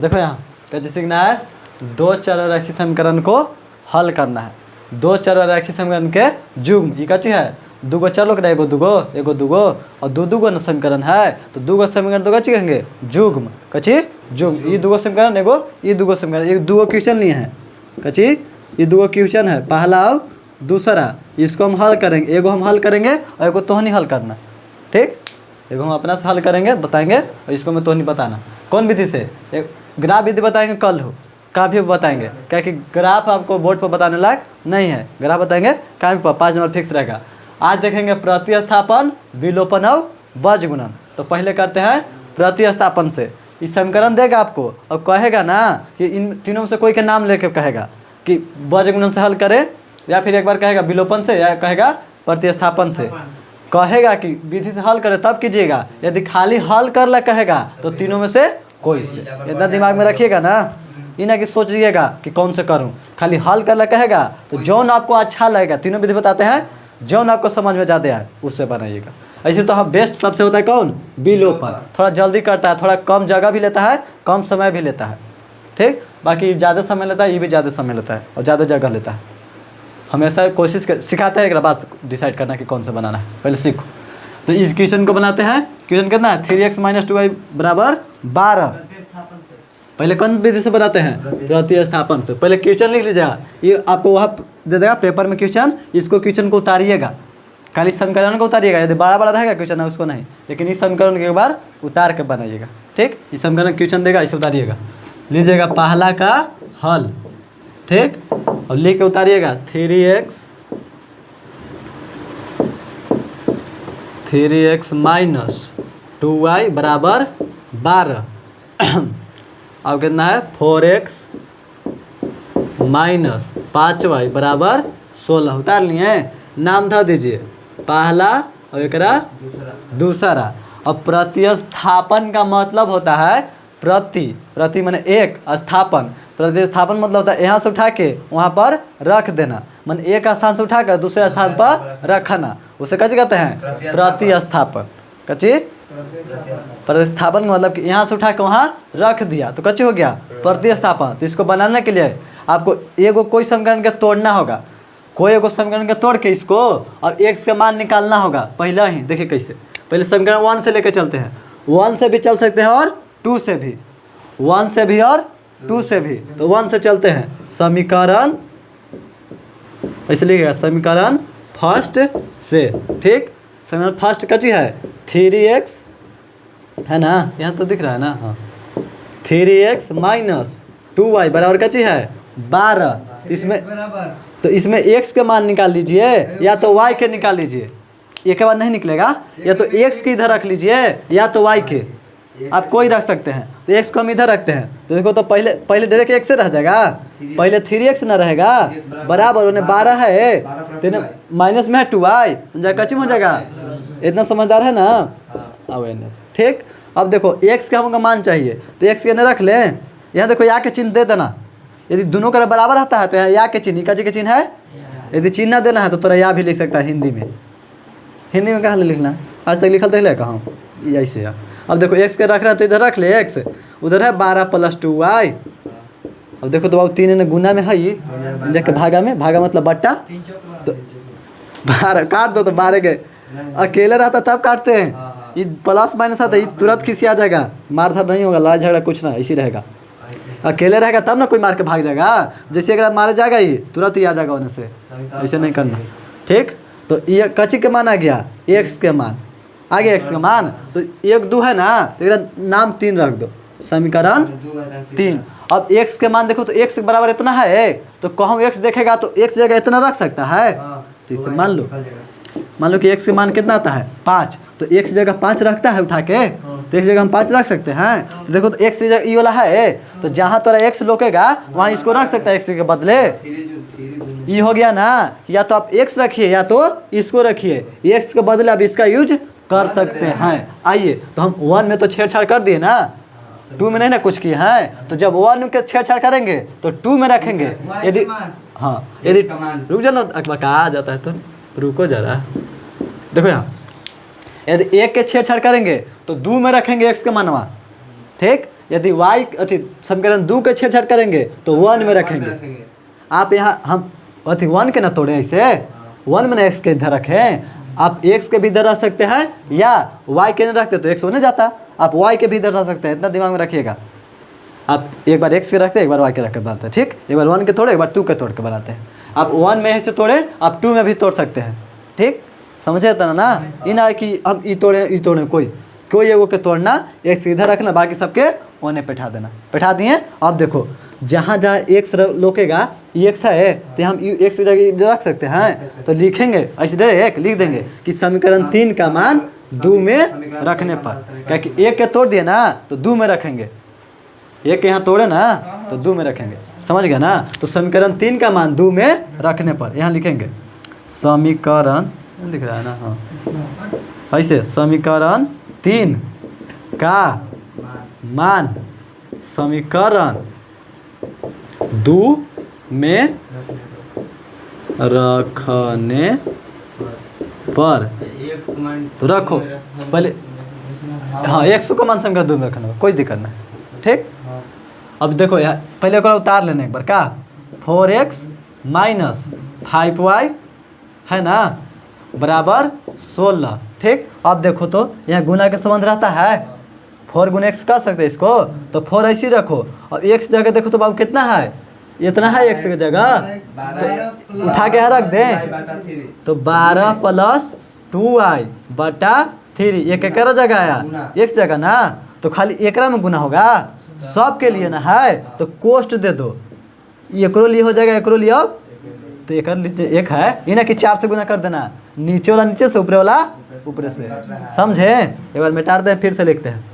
देखो यहाँ कैसे सीखना है, दो चररेखीय समीकरण को हल करना है। दो चररेखीय समीकरण के जुग्म ये कची है, दूगो चर लोग एगो दूगो और दो समीकरण है तो दूगो समीकरण तो कची कहेंगे जुग्म, कची जुग्म। ये दूगो समीकरण एगो ये दूगो समीकरण, ये दूगो क्वेश्चन लिए हैं कची, ये दूगो क्वेश्चन है पहला और दूसरा, इसको हम हल करेंगे। एगो हम हल करेंगे और एगो तो नहीं हल करना, ठीक। एगो हम अपना से हल करेंगे बताएंगे और इसको मैं तो नहीं बताना। कौन विधि से, एक ग्राफ विधि बताएंगे कल हो, काफ़ी बताएंगे, क्या कि ग्राफ आपको बोर्ड पर बताने लायक नहीं है। ग्राफ बताएंगे काफ़ी पर 5 नंबर फिक्स रहेगा। आज देखेंगे प्रतिस्थापन, विलोपन और बीजगुणन। तो पहले करते हैं प्रतिस्थापन से। इस समीकरण देगा आपको और कहेगा ना कि इन तीनों में से कोई के नाम लेके कहेगा कि बीजगुणन से हल करे, या फिर एक बार कहेगा विलोपन से, या कहेगा प्रतिस्थापन से। कहेगा कि विधि से हल करे तब कीजिएगा, यदि खाली हल कर ला कहेगा तो तीनों में से कोई से। इतना दिमाग में रखिएगा ना, ये ना कि सोचिएगा कि कौन से करूं। खाली हल कर ला कहेगा तो जौन आपको अच्छा लगेगा, तीनों विधि बताते हैं, जौन आपको समझ में ज़्यादा है उससे बनाइएगा। ऐसे तो हम बेस्ट सबसे होता है कौन, विलोपन। थोड़ा जल्दी करता है, थोड़ा कम जगह भी लेता है, कम समय भी लेता है, ठीक। बाकी ज़्यादा समय लेता है, ये भी ज़्यादा समय लेता है और ज़्यादा जगह लेता है। हमेशा कोशिश कर सिखाते हैं, एक बात डिसाइड करना कि कौन सा बनाना है, पहले सीखो। तो इस क्वेश्चन को बनाते हैं। क्वेश्चन कितना है, 3x - 2y = 12। पहले कौन विधि से बनाते हैं, प्रतिस्थापन से। पहले क्वेश्चन लिख लीजिएगा, ये आपको वहाँ दे देगा पेपर में क्वेश्चन, इसको क्वेश्चन को उतारिएगा, खाली समीकरण को उतारिएगा। यदि बड़ा बड़ा रहेगा क्वेश्चन है उसको नहीं, लेकिन इस समीकरण के एक बार उतार के बनाइएगा, ठीक। इस समीकरण क्वेश्चन देगा, इसे उतारिएगा, लीजिएगा पहला का हल, ठीक, और लिख के उतारिएगा 3x - 2y = 12। अब कितना है 4x - 5y = 16। उतार लिए, नाम था दीजिए पहला और एक दूसरा। अब प्रतिस्थापन का मतलब होता है प्रति माने एक, स्थापन, प्रतिस्थापन मतलब होता है यहाँ से उठा के वहाँ पर रख देना, मन एक स्थान से उठा कर दूसरे स्थान पर रखना, उसे कच्ची कहते हैं प्रतिस्थापन। कच्ची प्रतिस्थापन का मतलब कि यहाँ से उठा के वहाँ रख दिया तो कच्ची हो गया प्रतिस्थापन। तो इसको बनाने के लिए आपको एगो कोई समीकरण के तोड़ना होगा, कोई एगो समीकरण के तोड़ के इसको और x का मान निकालना होगा। पहले ही देखिए कैसे, पहले समीकरण 1 से लेकर चलते हैं, 1 से भी चल सकते हैं और 2 से भी, 1 से भी और 2 से भी। तो 1 से चलते हैं, समीकरण ऐसे लिखिएगा, समीकरण फर्स्ट से, ठीक। समीकरण फर्स्ट कची है 3x है ना, यहाँ तो दिख रहा है ना, हाँ 3x - 2y बराबर कची है 12। इसमें तो इसमें x का मान निकाल लीजिए या तो y के निकाल लीजिए, एक के बाद नहीं निकलेगा, या तो x के इधर रख लीजिए या तो y के, आप कोई रख सकते हैं। तो x को हम इधर रखते हैं, तो देखो तो पहले डायरेक्ट x से रह जाएगा, पहले 3x ना रहेगा बराबर उन्हें 12 है, तो माइनस में है 2y कच्ची हो जाएगा। इतना समझदार है ना, अब ठीक। अब देखो x का हमको मान चाहिए तो x के रख लें, यहाँ देखो या के चिन्ह दे देना। यदि दोनों का बराबर आता है तो यहाँ या के चिन्ह, का जी के चिन्ह है। यदि चिन्ह ना देना है तो थोड़ा या भी लिख सकता है हिंदी में। हिंदी में कहाँ लिखना, आज तक लिखल देख ले कहाँ, ऐसे यार। अब देखो x के रख रहे हैं तो इधर रख ले, x उधर है 12 + 2y। अब देखो तो अब 3 ने गुना में है, ये देख भागा में, भागा मतलब बट्टा, तो 12 काट दो तो 12 के अकेले रहता तब काटते हैं, ये प्लस माइनस आता है, ये तुरंत खिसी आ जाएगा, मारधार नहीं होगा, लड़ाई झगड़ा कुछ ना, इसी रहेगा। अकेले रहेगा तब ना कोई मार के भाग जाएगा, जैसे अगर मारा जाएगा ये तुरंत ही आ जाएगा होने से, ऐसे नहीं करना, ठीक। तो ये कच्ची के मान आ गया, x के मान आ गया, x का मान। तो 1 2 है ना, तो नाम 3 रख दो, समीकरण 3। अब x के मान देखो तो x के बराबर इतना है, तो कहूँ x देखेगा तो x जगह इतना रख सकता है। तो इसे मान लो कि x के मान कितना आता है 5, तो x जगह 5 रखता है उठा के, तो x जगह हम 5 रख सकते हैं। तो देखो तो x जगह ये वाला है, तो जहाँ तोरा x लोकेगा वहाँ इसको रख सकता है, x के बदले। ये हो गया ना, या तो आप x रखिए या तो इसको रखिए, x के बदले आप इसका यूज कर सकते हैं। आइए तो हम 1 में तो छेड़छाड़ कर दिए ना, 2 में नहीं ना कुछ किए हैं, तो जब 1 के छेड़छाड़ करेंगे तो 2 में रखेंगे। यदि हाँ, यदि रुक जाना कहा जाता है तो रुको जरा, देखो यहाँ यदि 1 के छेड़छाड़ करेंगे तो 2 में रखेंगे x का मानवा, ठीक। यदि वाई अथी समीकरण 2 के छेड़छाड़ करेंगे तो 1 में रखेंगे। आप यहाँ हम अथी 1 के ना तोड़े, ऐसे 1 में ना x के इधर रखें। आप x के भी इधर रख सकते हैं या y के इधर रखते तो x होने जाता। आप y के भी इधर रख सकते हैं, इतना दिमाग में रखिएगा। आप एक बार x के रखते हैं, एक बार y के रख के बनाते हैं, ठीक। एक बार 1 के तोड़े, एक बार 2 के तोड़ के बनाते हैं। आप 1 में से तोड़े, आप 2 में भी तोड़ सकते हैं, ठीक। समझे था ना? ये ना कि हम ई तोड़े कोई एगो के तोड़ना, x इधर रखना, बाकी सबके ओने बैठा देना। बैठा दिए। अब देखो जहाँ जहाँ x रोकेगा x है तो हम x की जगह इधर रख सकते हैं, तो लिखेंगे ऐसे डायरेक्ट लिख देंगे कि समीकरण 3 का मान 2 में रखने पर, क्योंकि 1 के तोड़ दिए ना तो 2 में रखेंगे, 1 के यहाँ तोड़े ना तो 2 में रखेंगे। समझ गया ना? तो समीकरण 3 का मान 2 में रखने पर यहाँ लिखेंगे समीकरण, दिख रहा है ना? हाँ ऐसे समीकरण 3 का मान समीकरण 2 में रखने पर, तो रखो पहले। हाँ x को मान समीकरण 2 में रखने पर, कोई दिक्कत नहीं, ठीक। अब देखो यार पहले एक उतार लेने एक बार का 4x माइनस 5y है ना बराबर 16, ठीक। अब देखो तो यहाँ गुना के संबंध रहता है, 4 गुना x कर सकते हैं इसको, तो 4 ऐसे ही रखो। अब x जगह देखो तो बाबू कितना है, इतना है x की जगह, तो उठा के यहाँ रख दें, तो 12 प्लस 2y बटा 3, एक एक जगह आया x जगह ना, तो खाली एकरा में गुना होगा, सब के लिए ना है तो कोष्ट दे दो, एकरो लिए हो जाएगा, एकरो लिए तो एक नीचे एक है, ये ना कि 4 से गुना कर देना, नीचे वाला नीचे से ऊपर वाला ऊपर से। समझे? एक बार मिटाते हैं फिर से लिखते हैं।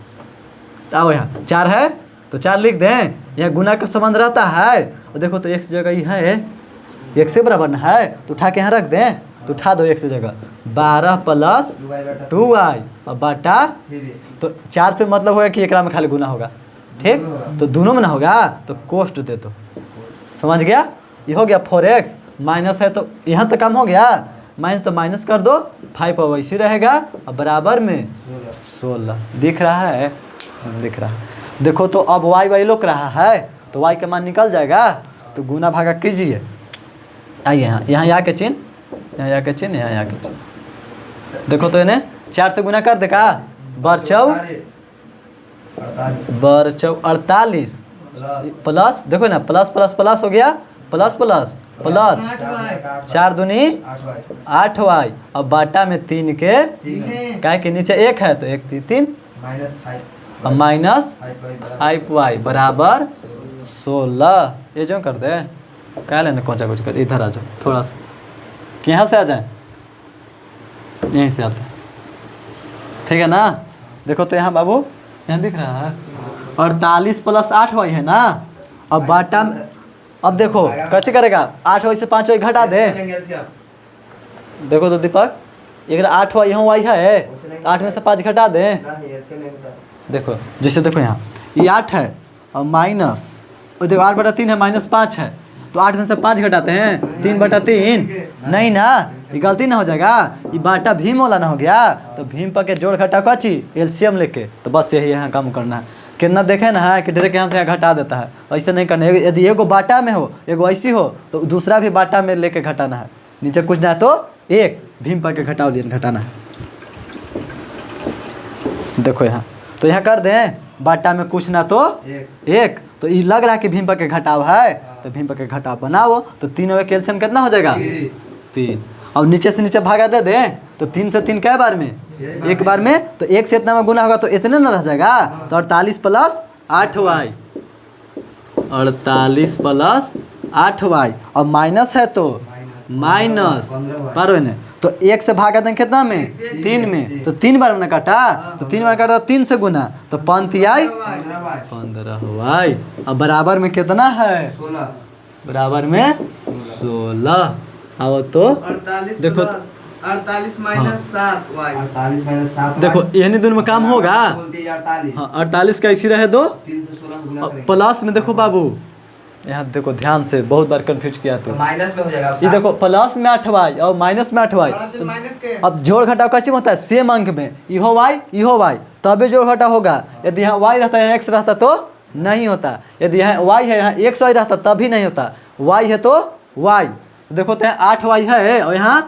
आओ यहाँ 4 है तो 4 लिख दें, यहाँ गुना का संबंध रहता है, और देखो तो x जगह ही है, x से बराबर ना है, तो उठा के यहाँ रख दें, तो उठा दो x जगह 12 प्लस 2y और बटा, तो 4 से मतलब होगा कि एकरा में खाली गुना होगा, ठीक। तो दोनों में ना होगा तो कोष्ट दे दो। समझ गया? ये हो गया 4x, माइनस है तो यहाँ तक कम हो गया, माइनस तो माइनस कर दो, 5 और वैसे रहेगा, और बराबर में 16 दिख रहा है, दिख रहा है। देखो तो अब y लोक रहा है तो y का मान निकल जाएगा, तो गुना भागा कीजिए। आइए यहाँ यहाँ के चिन्ह, यहाँ यहाँ के चिन्ह, यहाँ यहाँ के चिन्ह। देखो तो इन्हें 4 से गुना कर देगा, बरचौ 48 प्लस, देखो ना प्लस प्लस प्लस हो गया, प्लस प्लस प्लस 4 दूनी 8y, और बाटा में 3 के, क्या के नीचे 1 है तो 1 3 और माइनस 5y बराबर 16। ये जो कर दे क्या लेना कौन सा कुछ कर, इधर आ जाओ थोड़ा सा, कि यहाँ से आ जाए, यहीं से आते हैं, ठीक है ना? देखो तो यहाँ बाबू यहाँ दिख रहा है 48 प्लस 8y है ना, अब बाटा, अब देखो कैसे करेगा, 8y से 5y घटा दे, देखो तो दीपक एक 8y यहाँ y है, 8 में से 5 घटा दे, देखो जैसे देखो यहाँ ये 8 है और माइनस, और देखो 8/3 है, माइनस 5 है, तो 8 में से 5 घटाते हैं, 3/3 नहीं ना, ये गलती ना हो जाएगा, ये बाटा भीम वाला ना हो गया, तो भीम पर के जोड़ घटा कची एलसीएम लेके, तो बस यही यहाँ काम करना है। कितना देखे ना है कि डायरेक्ट यहाँ से घटा देता है, ऐसे नहीं करना है। यदि एगो बाटा में हो, एगो ऐसी हो, तो दूसरा भी बाटा में लेके घटाना है, नीचे कुछ ना तो एक भीम पर के घटाओ लिए घटाना है। देखो यहाँ तो यहाँ कर दें, बाटा में कुछ ना तो एक, तो ये लग रहा है कि भीम पर के घटाव है, तो भीम पर के घटाव बनाओ, तो 3 और कैल्शियम कितना हो जाएगा 3, और नीचे से नीचे भागा दे दें, तो 3 से 3 कै बार में, एक बार में, तो 1 से इतना में गुना होगा तो इतने ना रह जाएगा, तो 48 प्लस 8y, 48 प्लस 8y, और माइनस है तो माइनस पर ने, तो 1 से भागा दें कितना में 3 में, तो 3 बार में काटा, तो 3 बार काटा तो 3 से गुना, तो 15y, और बराबर में कितना है 16, बराबर में 16। आओ तो 48 देखो 48 माइनस 7y, 48 माइनस 7, देखो यही दोनों में काम होगा। हाँ 48 का इसी रहे दो, 3 से 16 गुना करेंगे, प्लस में देखो बाबू यहाँ देखो ध्यान से, बहुत बार कंफ्यूज किया तो तो माइनस में हो जाएगा। ये देखो प्लस में 8y और माइनस में 8y, बड़ा चीज माइनस के अब जोड़ घटाव कैसे होता है? सेम अंक में इहो y तभी जोड़ घटाव होगा। यदि यहाँ y रहता है, x रहता तो नहीं होता। यदि यहाँ y है, यहाँ xy रहता तभी नहीं होता। y है तो y, देखो तो यहाँ 8y है और यहाँ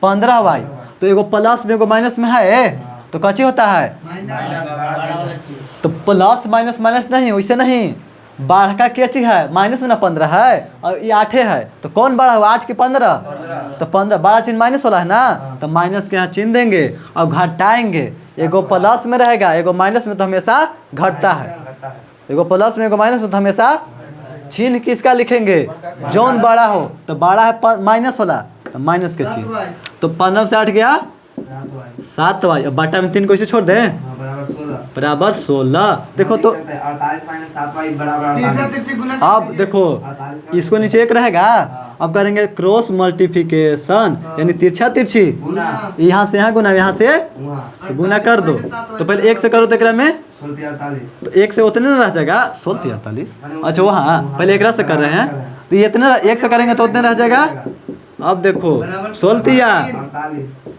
15y, तो एगो प्लस में एगो माइनस में है, तो कची होता है? माइनस तो प्लस माइनस माइनस नहीं, वैसे नहीं। बारह का क्या चीज है? माइनस में ना 15 है और ये 8 है, तो कौन बड़ा हुआ? 8 की 15, तो 15 बड़ा चिन्ह माइनस वाला है ना, तो माइनस के यहाँ चिन्ह देंगे और घटाएंगे। एगो प्लस में रहेगा, एगो माइनस में तो हमेशा घटता है। एगो प्लस में एगो माइनस में तो हमेशा चिन्ह किसका लिखेंगे? जौन बड़ा हो, तो बड़ा है माइनस वाला, तो माइनस के चिन्ह। तो 15 से 8 गया 7y, अब बटा में 3 को इसे छोड़ दें, बराबर 16। देखो तो 48 माइनस 7y बराबर तीसरा 48। तिरछी गुना अब देखो इसको नीचे एक रहेगा, अब करेंगे क्रॉस मल्टीप्लिकेशन, यानी तिरछा तिरछी, गुना यहाँ से यहाँ गुना, यहाँ से वहाँ तो गुना कर दो। तो पहले 1 से करो तो एकरा में, 48। तो 1 से उतने ना रह जाएगा 16 48। अच्छा वहाँ पहले एकरा से कर रहे हैं, तो ये इतने 1 से करेंगे तो उतने रह जाएगा। अब देखो 16 48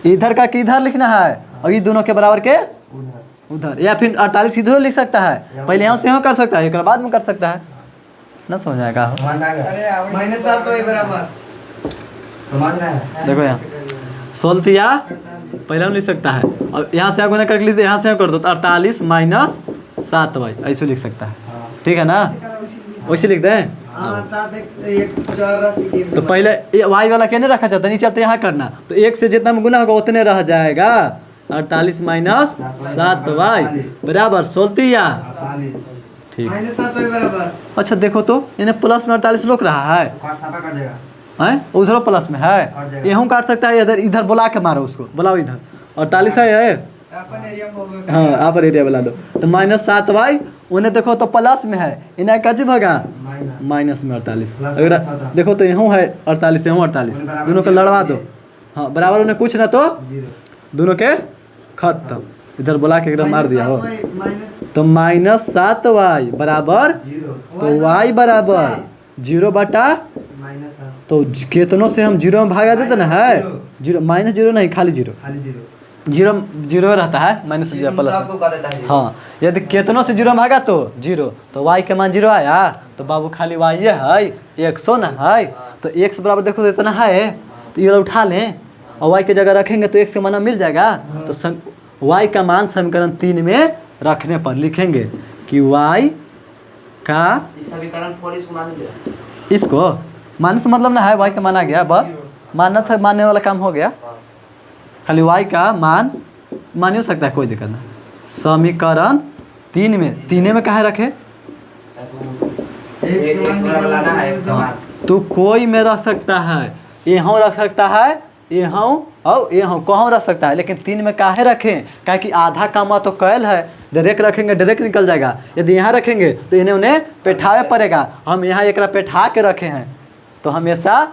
इधर का किधर लिखना है, और ये दोनों के बराबर के उधर। उधर, या फिर 48 इधर लिख सकता है, पहले यहाँ से यहाँ कर सकता है, एक बाद में कर सकता है ना, समझ आएगा। समझ आ गया? माइनस 7y बराबर समझ रहे हैं? देखो यहाँ 16 पहले हम लिख सकता है, और यहाँ से गुना करके लिख दे, यहाँ से कर दो तो 48 माइनस 7y ऐसे लिख सकता है, ठीक है ना, वैसे लिख दें। हाँ 7 एक 4 राशि की तो पहले y वाला क्या नहीं रखा चाहता, नीचे तो यहाँ करना, तो 1 से जितना में गुना होगा उतने रह जाएगा। 48 माइनस 7y बराबर 16। 48 ठीक, माइनस 7y बराबर अच्छा देखो तो इन्हें प्लस में 48 लोग रहा है, काट साफा कर देगा। हैं उधर प्लस में है, यहाँ काट सकता है, इधर इधर बुला के मारो उसको, बुलाओ इधर 48 है, अपन एरिया में हो गया हाँ आप एरिया बुला दो। तो माइनस 7y उन्हें देखो तो प्लस में है, इन्हें कजी भगा माइनस माइनस में 48। प्लस अगर माइनस देखो तो यहाँ है 48, यहाँ 48, दोनों को लड़वा दो, हाँ बराबर उन्हें कुछ ना तो 0 दोनों के खत्म, इधर बुला के एकदम मार दिया हो। माइनस तो माइनस 7y बराबर, 0 तो y बराबर 0 बटा, माइनस तो कितनों से हम 0 में भागा देते ना है, 0 माइनस 0 नहीं खाली 0, खाली 0 0 रहता है माइनस प्लस। आपको कह देता है 0। हाँ यदि कितनों से 0 भागा तो 0, तो y के मान 0 आया, तो बाबू खाली y है 100 ना है, तो x बराबर देखो तो इतना है, तो ये उठा लें और y के जगह रखेंगे तो x का मान मिल जाएगा। तो y का मान समीकरण 3 में रखने पर लिखेंगे कि y का, इस समीकरण 4 इसको मान लीजिए। इसको मानने से मतलब ना है, y का मान आ गया, बस मानना था, मानने वाला काम हो गया। खाली y का मान मान ही हो सकता है, कोई दिक्कत नहीं। समीकरण 3 में, 3 में कहाँ रखे, एक x बराबर लाना है x का मान। तो कोई में रख सकता है, यहाँ रख सकता है, यहाँ और यहाँ कहाँ रख सकता है, लेकिन 3 में काहे रखें, क्या कि आधा कामा तो कैल है, डायरेक्ट रखेंगे डायरेक्ट निकल जाएगा। यदि यहाँ रखेंगे तो इन्हें उन्हें बैठावे पड़ेगा, हम यहाँ एक बैठा के रखे हैं, तो हमेशा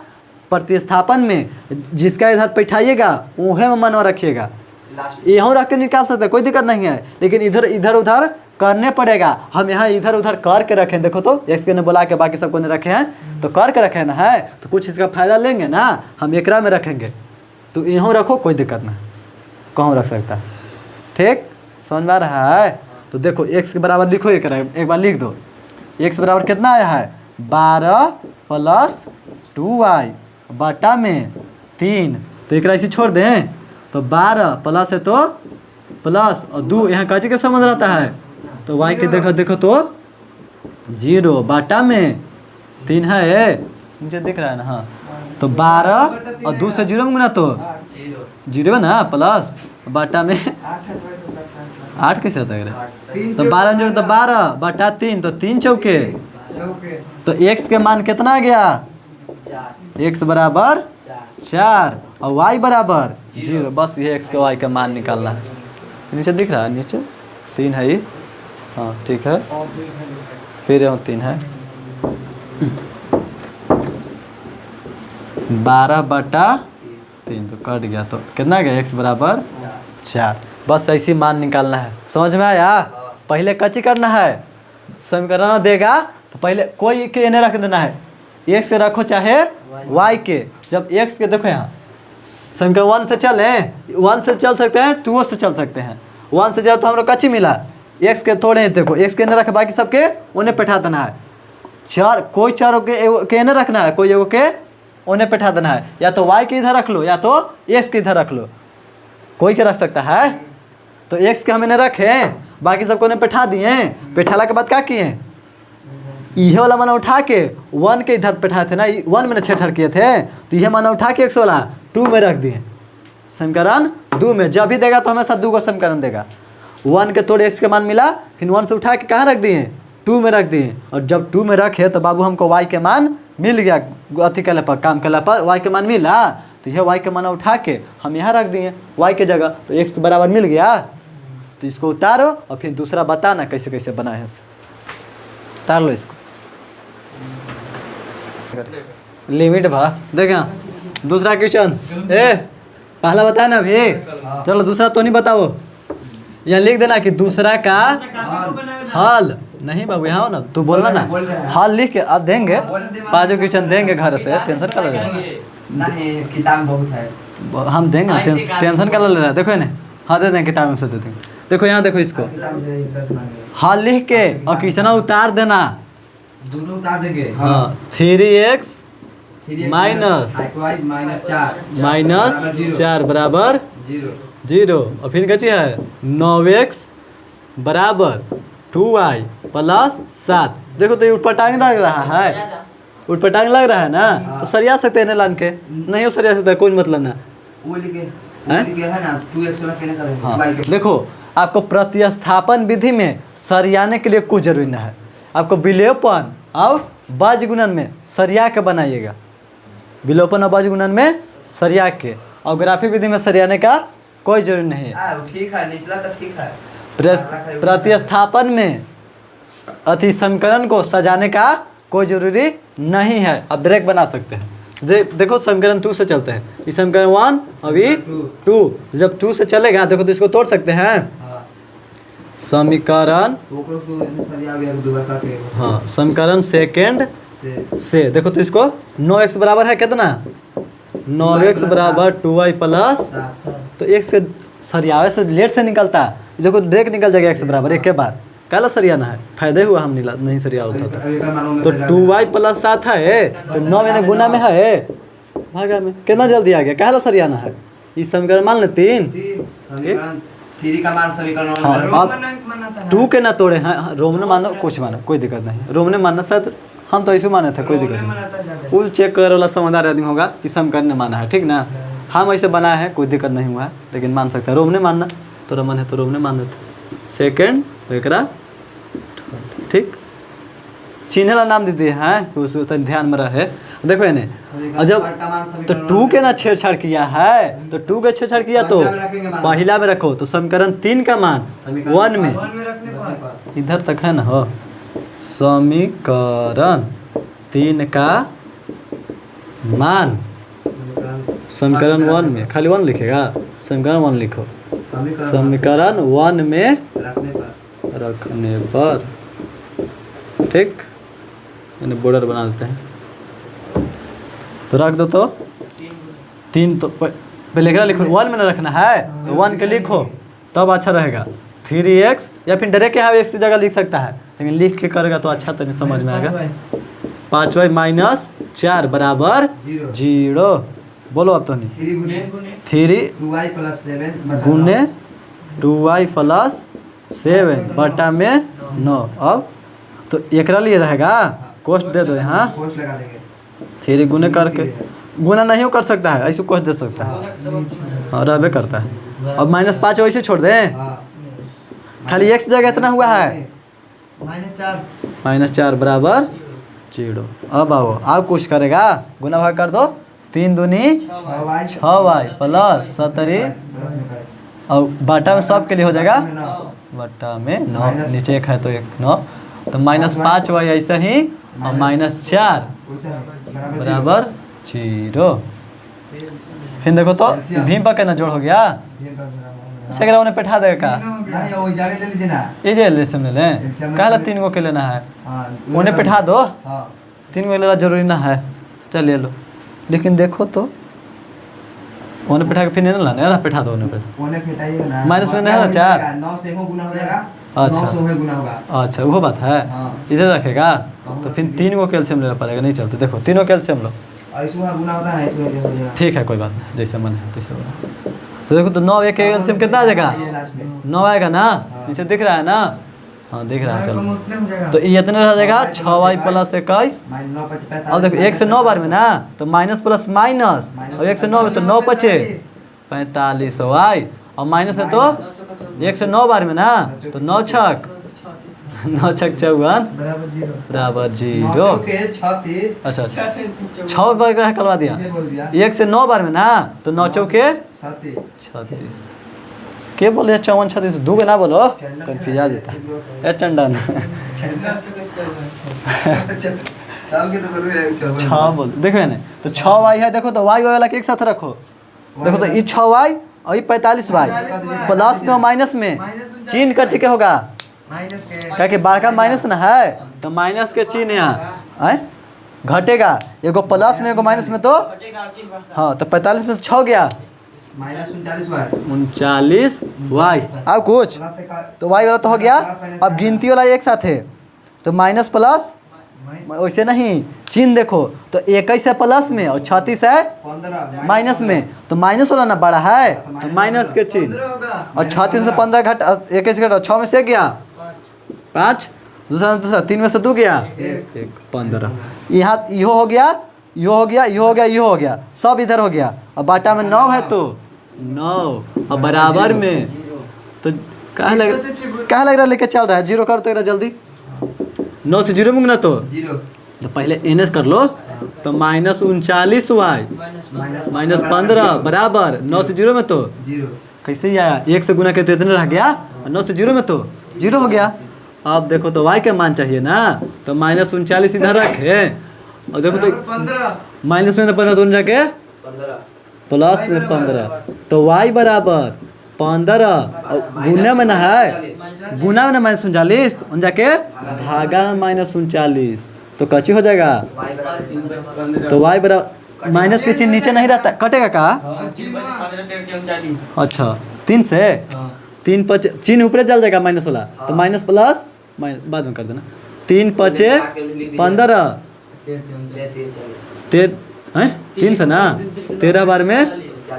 प्रतिस्थापन में जिसका इधर बैठाइएगा उहे में मनवा रखिएगा। लास्ट यहाँ रख के निकाल सकते हैं, कोई दिक्कत नहीं है, लेकिन इधर इधर उधर करने पड़ेगा। हम यहाँ इधर उधर करके रखें, देखो तो एक्स के ने बोला के बाकी सबको ने रखे हैं, तो करके रखे ना है, तो कुछ इसका फायदा लेंगे ना, हम एकरा में रखेंगे, तो यहाँ रखो कोई दिक्कत नहीं, कहाँ रख सकता है, ठीक समझ में आ रहा है। तो देखो एक्स के बराबर लिखो, एक बार लिख दो, एक्स बराबर कितना आया है 12 प्लस 2y बटा में 3, तो एक इसे छोड़ दें, तो 12 प्लस है तो प्लस और 2 यहाँ काजी के समझ रहता है, तो y के देखो तो 0 बटा में 3 है, मुझे दिख रहा है ना, हाँ तो 12 और 2 से 0 में गुना तो 0 ना, प्लस बटा में 8 कैसे आता है, तो 12 जोड़ तो 12 बटा 3, तो 3 चौके, तो x के मान कितना आ गया, x बराबर 4 और y बराबर 0, बस ये x के y का मान निकालना है। नीचे दिख रहा है, नीचे 3 है ये, हाँ ठीक है, फिर यहाँ 3 है, 12 बटा 3 तो कट गया, तो कितना गया x बराबर 4, बस ऐसी मान निकालना है। समझ में आया, पहले कच्ची करना है, समीकरण देगा तो पहले कोई के नहीं रख देना है, एक्स के रखो चाहे वाई के। जब एक्स के देखो यहाँ समीकरण 1 से चले, 1 से चल सकते हैं, 2 से चल सकते हैं। 1 से चल तो हम लोग कच्ची मिला, एक्स के थोड़े हैं, देखो एक्स के नहीं रखे, बाकी सबके उन्हें बैठा देना है। चार कोई चारों के नहीं रखना है, कोई एगो के उन्हें बैठा देना है। या तो वाई के इधर रख लो या तो एक्स के इधर रख लो, कोई के रख सकता है। तो एक्स के हमें नहीं रखे, बाकी सबको उन्हें बैठा दिए। बैठाला के बाद क्या किए, यह वाला माना उठा के 1 के इधर बैठाए थे ना, 1 में छेड़छाड़ किए थे, तो यह माना उठा के एक्स वाला 2 में रख दिए। समीकरण 2 में जब भी देगा तो हमेशा 2 को समीकरण देगा। 1 के तोड़े एक्स के मान मिला, फिर 1 से उठा के कहाँ रख दिए, 2 में रख दिए। और जब 2 में रखे तो बाबू हमको वाई के मान मिल गया, अथी कले पर काम कला पर वाई के मान मिला, तो यह वाई के मान उठा के हम यहाँ रख दिए वाई के जगह, तो एक्स बराबर मिल गया। तो इसको उतारो और फिर दूसरा बताना कैसे कैसे बनाए हैं, उतार लो इसको। लिमिट भा देखें दूसरा क्वेश्चन, पहला बताया ना अभी, चलो दूसरा तो नहीं बताओ, यहाँ लिख देना कि दूसरा का हल। नहीं बाबू यहाँ हो ना, तू बोलना ना, हल लिख के अब देंगे, 5 क्वेश्चन देंगे घर से, टेंशन का लग रहा है, नहीं किताब बहुत है, हम देंगे, टेंशन का लग रहा है। देखो ना, हाँ दे देंगे, किताब में से दे देंगे। देखो यहाँ देखो इसको हल लिख के और क्वेश्चन उतार देना, दोनों उतार देंगे। हाँ 3x माइनस -4 बराबर 0, और फिर क्या चाहिए है 9x बराबर 2y प्लस 7। देखो तो ये उठपटांग लग रहा है, उठपटांग लग रहा है ना, तो सरिया सकते हैं ना लान के, नहीं हो सरिया सकता, कोई मतलब ना। वो लिखे है ना 2x वाला कहने का है। हाँ देखो आपको प्रतिस्थापन विधि में सरियाने के लिए कुछ जरूरी नहीं है, आपको विलोपन और बाज गुणन में सरिया के बनाइएगा, विलोपन और बाज गुणन में सरिया के, और ग्राफी विधि में सरियाने का कोई जरूरी नहीं है। ठीक है, निचला तो ठीक है। प्रतिस्थापन में अति समीकरण को सजाने का कोई जरूरी नहीं है, आप डायरेक्ट बना सकते हैं। देखो समीकरण 2 से चलते हैं, इस समीकरण 1 अभी 2, जब 2 से चलेगा देखो तो इसको तोड़ सकते हैं। समीकरण हाँ समीकरण सेकेंड से देखो तो इसको 9x बराबर है कितना, 9x बराबर 2y प्लस, तो x के सरियावे से लेट से निकलता है, देखो डायरेक्ट निकल जाएगा x बराबर एक के बाद, काला सरियाना है, फायदे हुआ हम नहीं सरिया होता था। तो 2y प्लस 7 है, तो 9 मैंने गुना में है, भागा में कितना जल्दी आ गया, काला सरियाना है। इस समीकरण मान ले 3 का मान समीकरण। हाँ अब 2 के ना तोड़े हैं, रोमने मानो कुछ मानो कोई दिक्कत नहीं, रोमने मानना शायद हम तो ऐसे माने थे, कोई दिक्कत नहीं, वो चेक करे वाला समझदार आदमी होगा कि समीकरण ने माना है, ठीक ना। हम ऐसे बनाए हैं, कोई दिक्कत नहीं हुआ है, लेकिन मान सकता है, रोमने मानना तो रमन है तो रोमने मानना था, सेकेंड एकरा ठीक चिन्ह ला नाम देते हैं, उसको तो ध्यान में रहे। देखो इन्हें, और जब तो 2 के ना छेड़छाड़ किया है, तो 2 के छेड़छाड़ किया तो पहला में रखो, तो समीकरण 3 का मान 1 में इधर तक है ना, हो समीकरण 3 का मान समीकरण 1 में, खाली 1 लिखेगा, समीकरण 1 लिखो, समीकरण 1 में रखने पर, ठीक, यानी बॉर्डर बना देते हैं, तो रख दो, तो 3 तो पहले लिखो, 1 में ना रखना है तो 1 के लिखो तब अच्छा रहेगा। 3x या फिर डायरेक्ट यहाँ x की जगह लिख सकता है, लेकिन लिख के करेगा तो अच्छा तो नहीं समझ में आएगा। 5y माइनस 4 बराबर 0, बोलो अब तो नहीं, 3 गुने 2y प्लस 7 बटा में 9, अब तो एकरा लिए रहेगा, कोष्ट दे दो यहाँ, 3 गुने करके, गुना नहीं कर सकता है, ऐसे कोष्ट दे सकता है, हाँ रहबे करता है। अब -5 वैसे छोड़ दें, खाली x जगह इतना हुआ है -4 बराबर 0। अब आओ आप कुछ करेगा, गुना भाग कर दो, 3 दूनी 6y प्लस 17, और बाटा में सब के लिए हो जाएगा बटा में 9, नीचे 1 है तो 1 9, तो -5y ऐसे ही, और -4 बराबर 0। फिर देखो तो भीम पर कहना जोड़ हो गया, अच्छा उन्हें बैठा देगा का नहीं वो जाके ले लीजिए ना। ये जे ले ले LCM कहला 3 गो के लेना है हाँ उन्हें बैठा दो हाँ 3 गो लेना जरूरी ना है चल ले लो लेकिन देखो तो उन्हें बैठा के फिर नहीं लाना है ना बैठा दो उन्हें पे उन्हें फेटाइएगा ना माइनस में नहीं है ना 4 9 से हो गुना हो जाएगा अच्छा। 9 से हो गुना होगा। अच्छा वो बात है हाँ। इधर रखेगा तो फिर 3 गो कैल्शियम लेना पड़ेगा नहीं चलते देखो तीनों कैल्शियम लो ऐसे वहाँ गुना होता है ऐसे हो जाएगा। ठीक है कोई बात नहीं जैसे मन है तैसे बोला तो देखो तो 9 एक कैल्शियम कितना आ जाएगा ये लास्ट में 9 आएगा ना हाँ। नीचे दिख रहा है ना हाँ दिख रहा है चलो उतने हो जाएगा तो ये इतने रह जाएगा 6y प्लस 21 -9 × 45। अब देखो 1 से 9 बार में ना तो माइनस प्लस माइनस और 1 से 9 में तो 9 बचे 45y और माइनस है तो 1 से 9 बार में ना तो 9 छक 9 छक 54 बराबर 0 बराबर 9 0 के 36 अच्छा अच्छा 6 बार का करवा दिया ये बोल दिया 1 से 9 बार में ना तो 9 चौके 36 36 के बोले 54 36 दू ना बोलो कंफ्यूज आ जाता है ए चंदन शाम के तो बोल रहे हैं 6 बोल देखो ना तो 6y है देखो तो y वाला के एक साथ रखो देखो तो ये 6y और ये 45y प्लस में और माइनस में चिन्ह का चिके होगा माइनस के क्या कि बार का माइनस ना है तो माइनस के चिन्ह यहाँ आए घटेगा एगो प्लस में एगो माइनस में तो हाँ तो 45 में से 6 गया -39 बार 39 y अब कुछ प्लस से का तो y वाला तो हो गया अब गिनती वाला एक साथ है तो माइनस प्लस वैसे नहीं चिन्ह देखो तो 21 है प्लस में और 36 है 15 माइनस में तो माइनस वाला ना बड़ा है तो माइनस के चिन्ह 15 होगा और 36 से 15 घट 21 घट 6 में से गया 5 दूसरा 3 में से 2 गया 1 15 यहाँ यो हो गया यो हो गया यो हो गया यो हो गया सब इधर हो गया और बाटा में 9 है तो 9 और बराबर में तो कहाँ लग रहा लेके चल रहा है 0 कर तो जल्दी 9 से 0 मंगना तो 0 तो पहले एन कर लो तो -39y -15 बराबर 9 से 0 में तो 0 कैसे ही आया 1 से गुना के तो इतने रह गया और 9 से 0 में तो 0 हो गया अब देखो तो y के मान चाहिए ना तो -39 इधर रखे और देखो तो 15 माइनस में तो 15 दोनों जाके 15 प्लस में 15 तो y बराबर 15 और गुना में ना है गुना में ना -39 तो उन जाके भागा -39 तो कच्ची हो जाएगा तो y बराबर माइनस के चिन्ह नीचे नहीं रहता कटेगा का अच्छा 3 से 3 5 चिन्ह ऊपर चल जाएगा माइनस वाला तो माइनस प्लस बाद में कर देना 3 5 15 3 से ना 13 बार में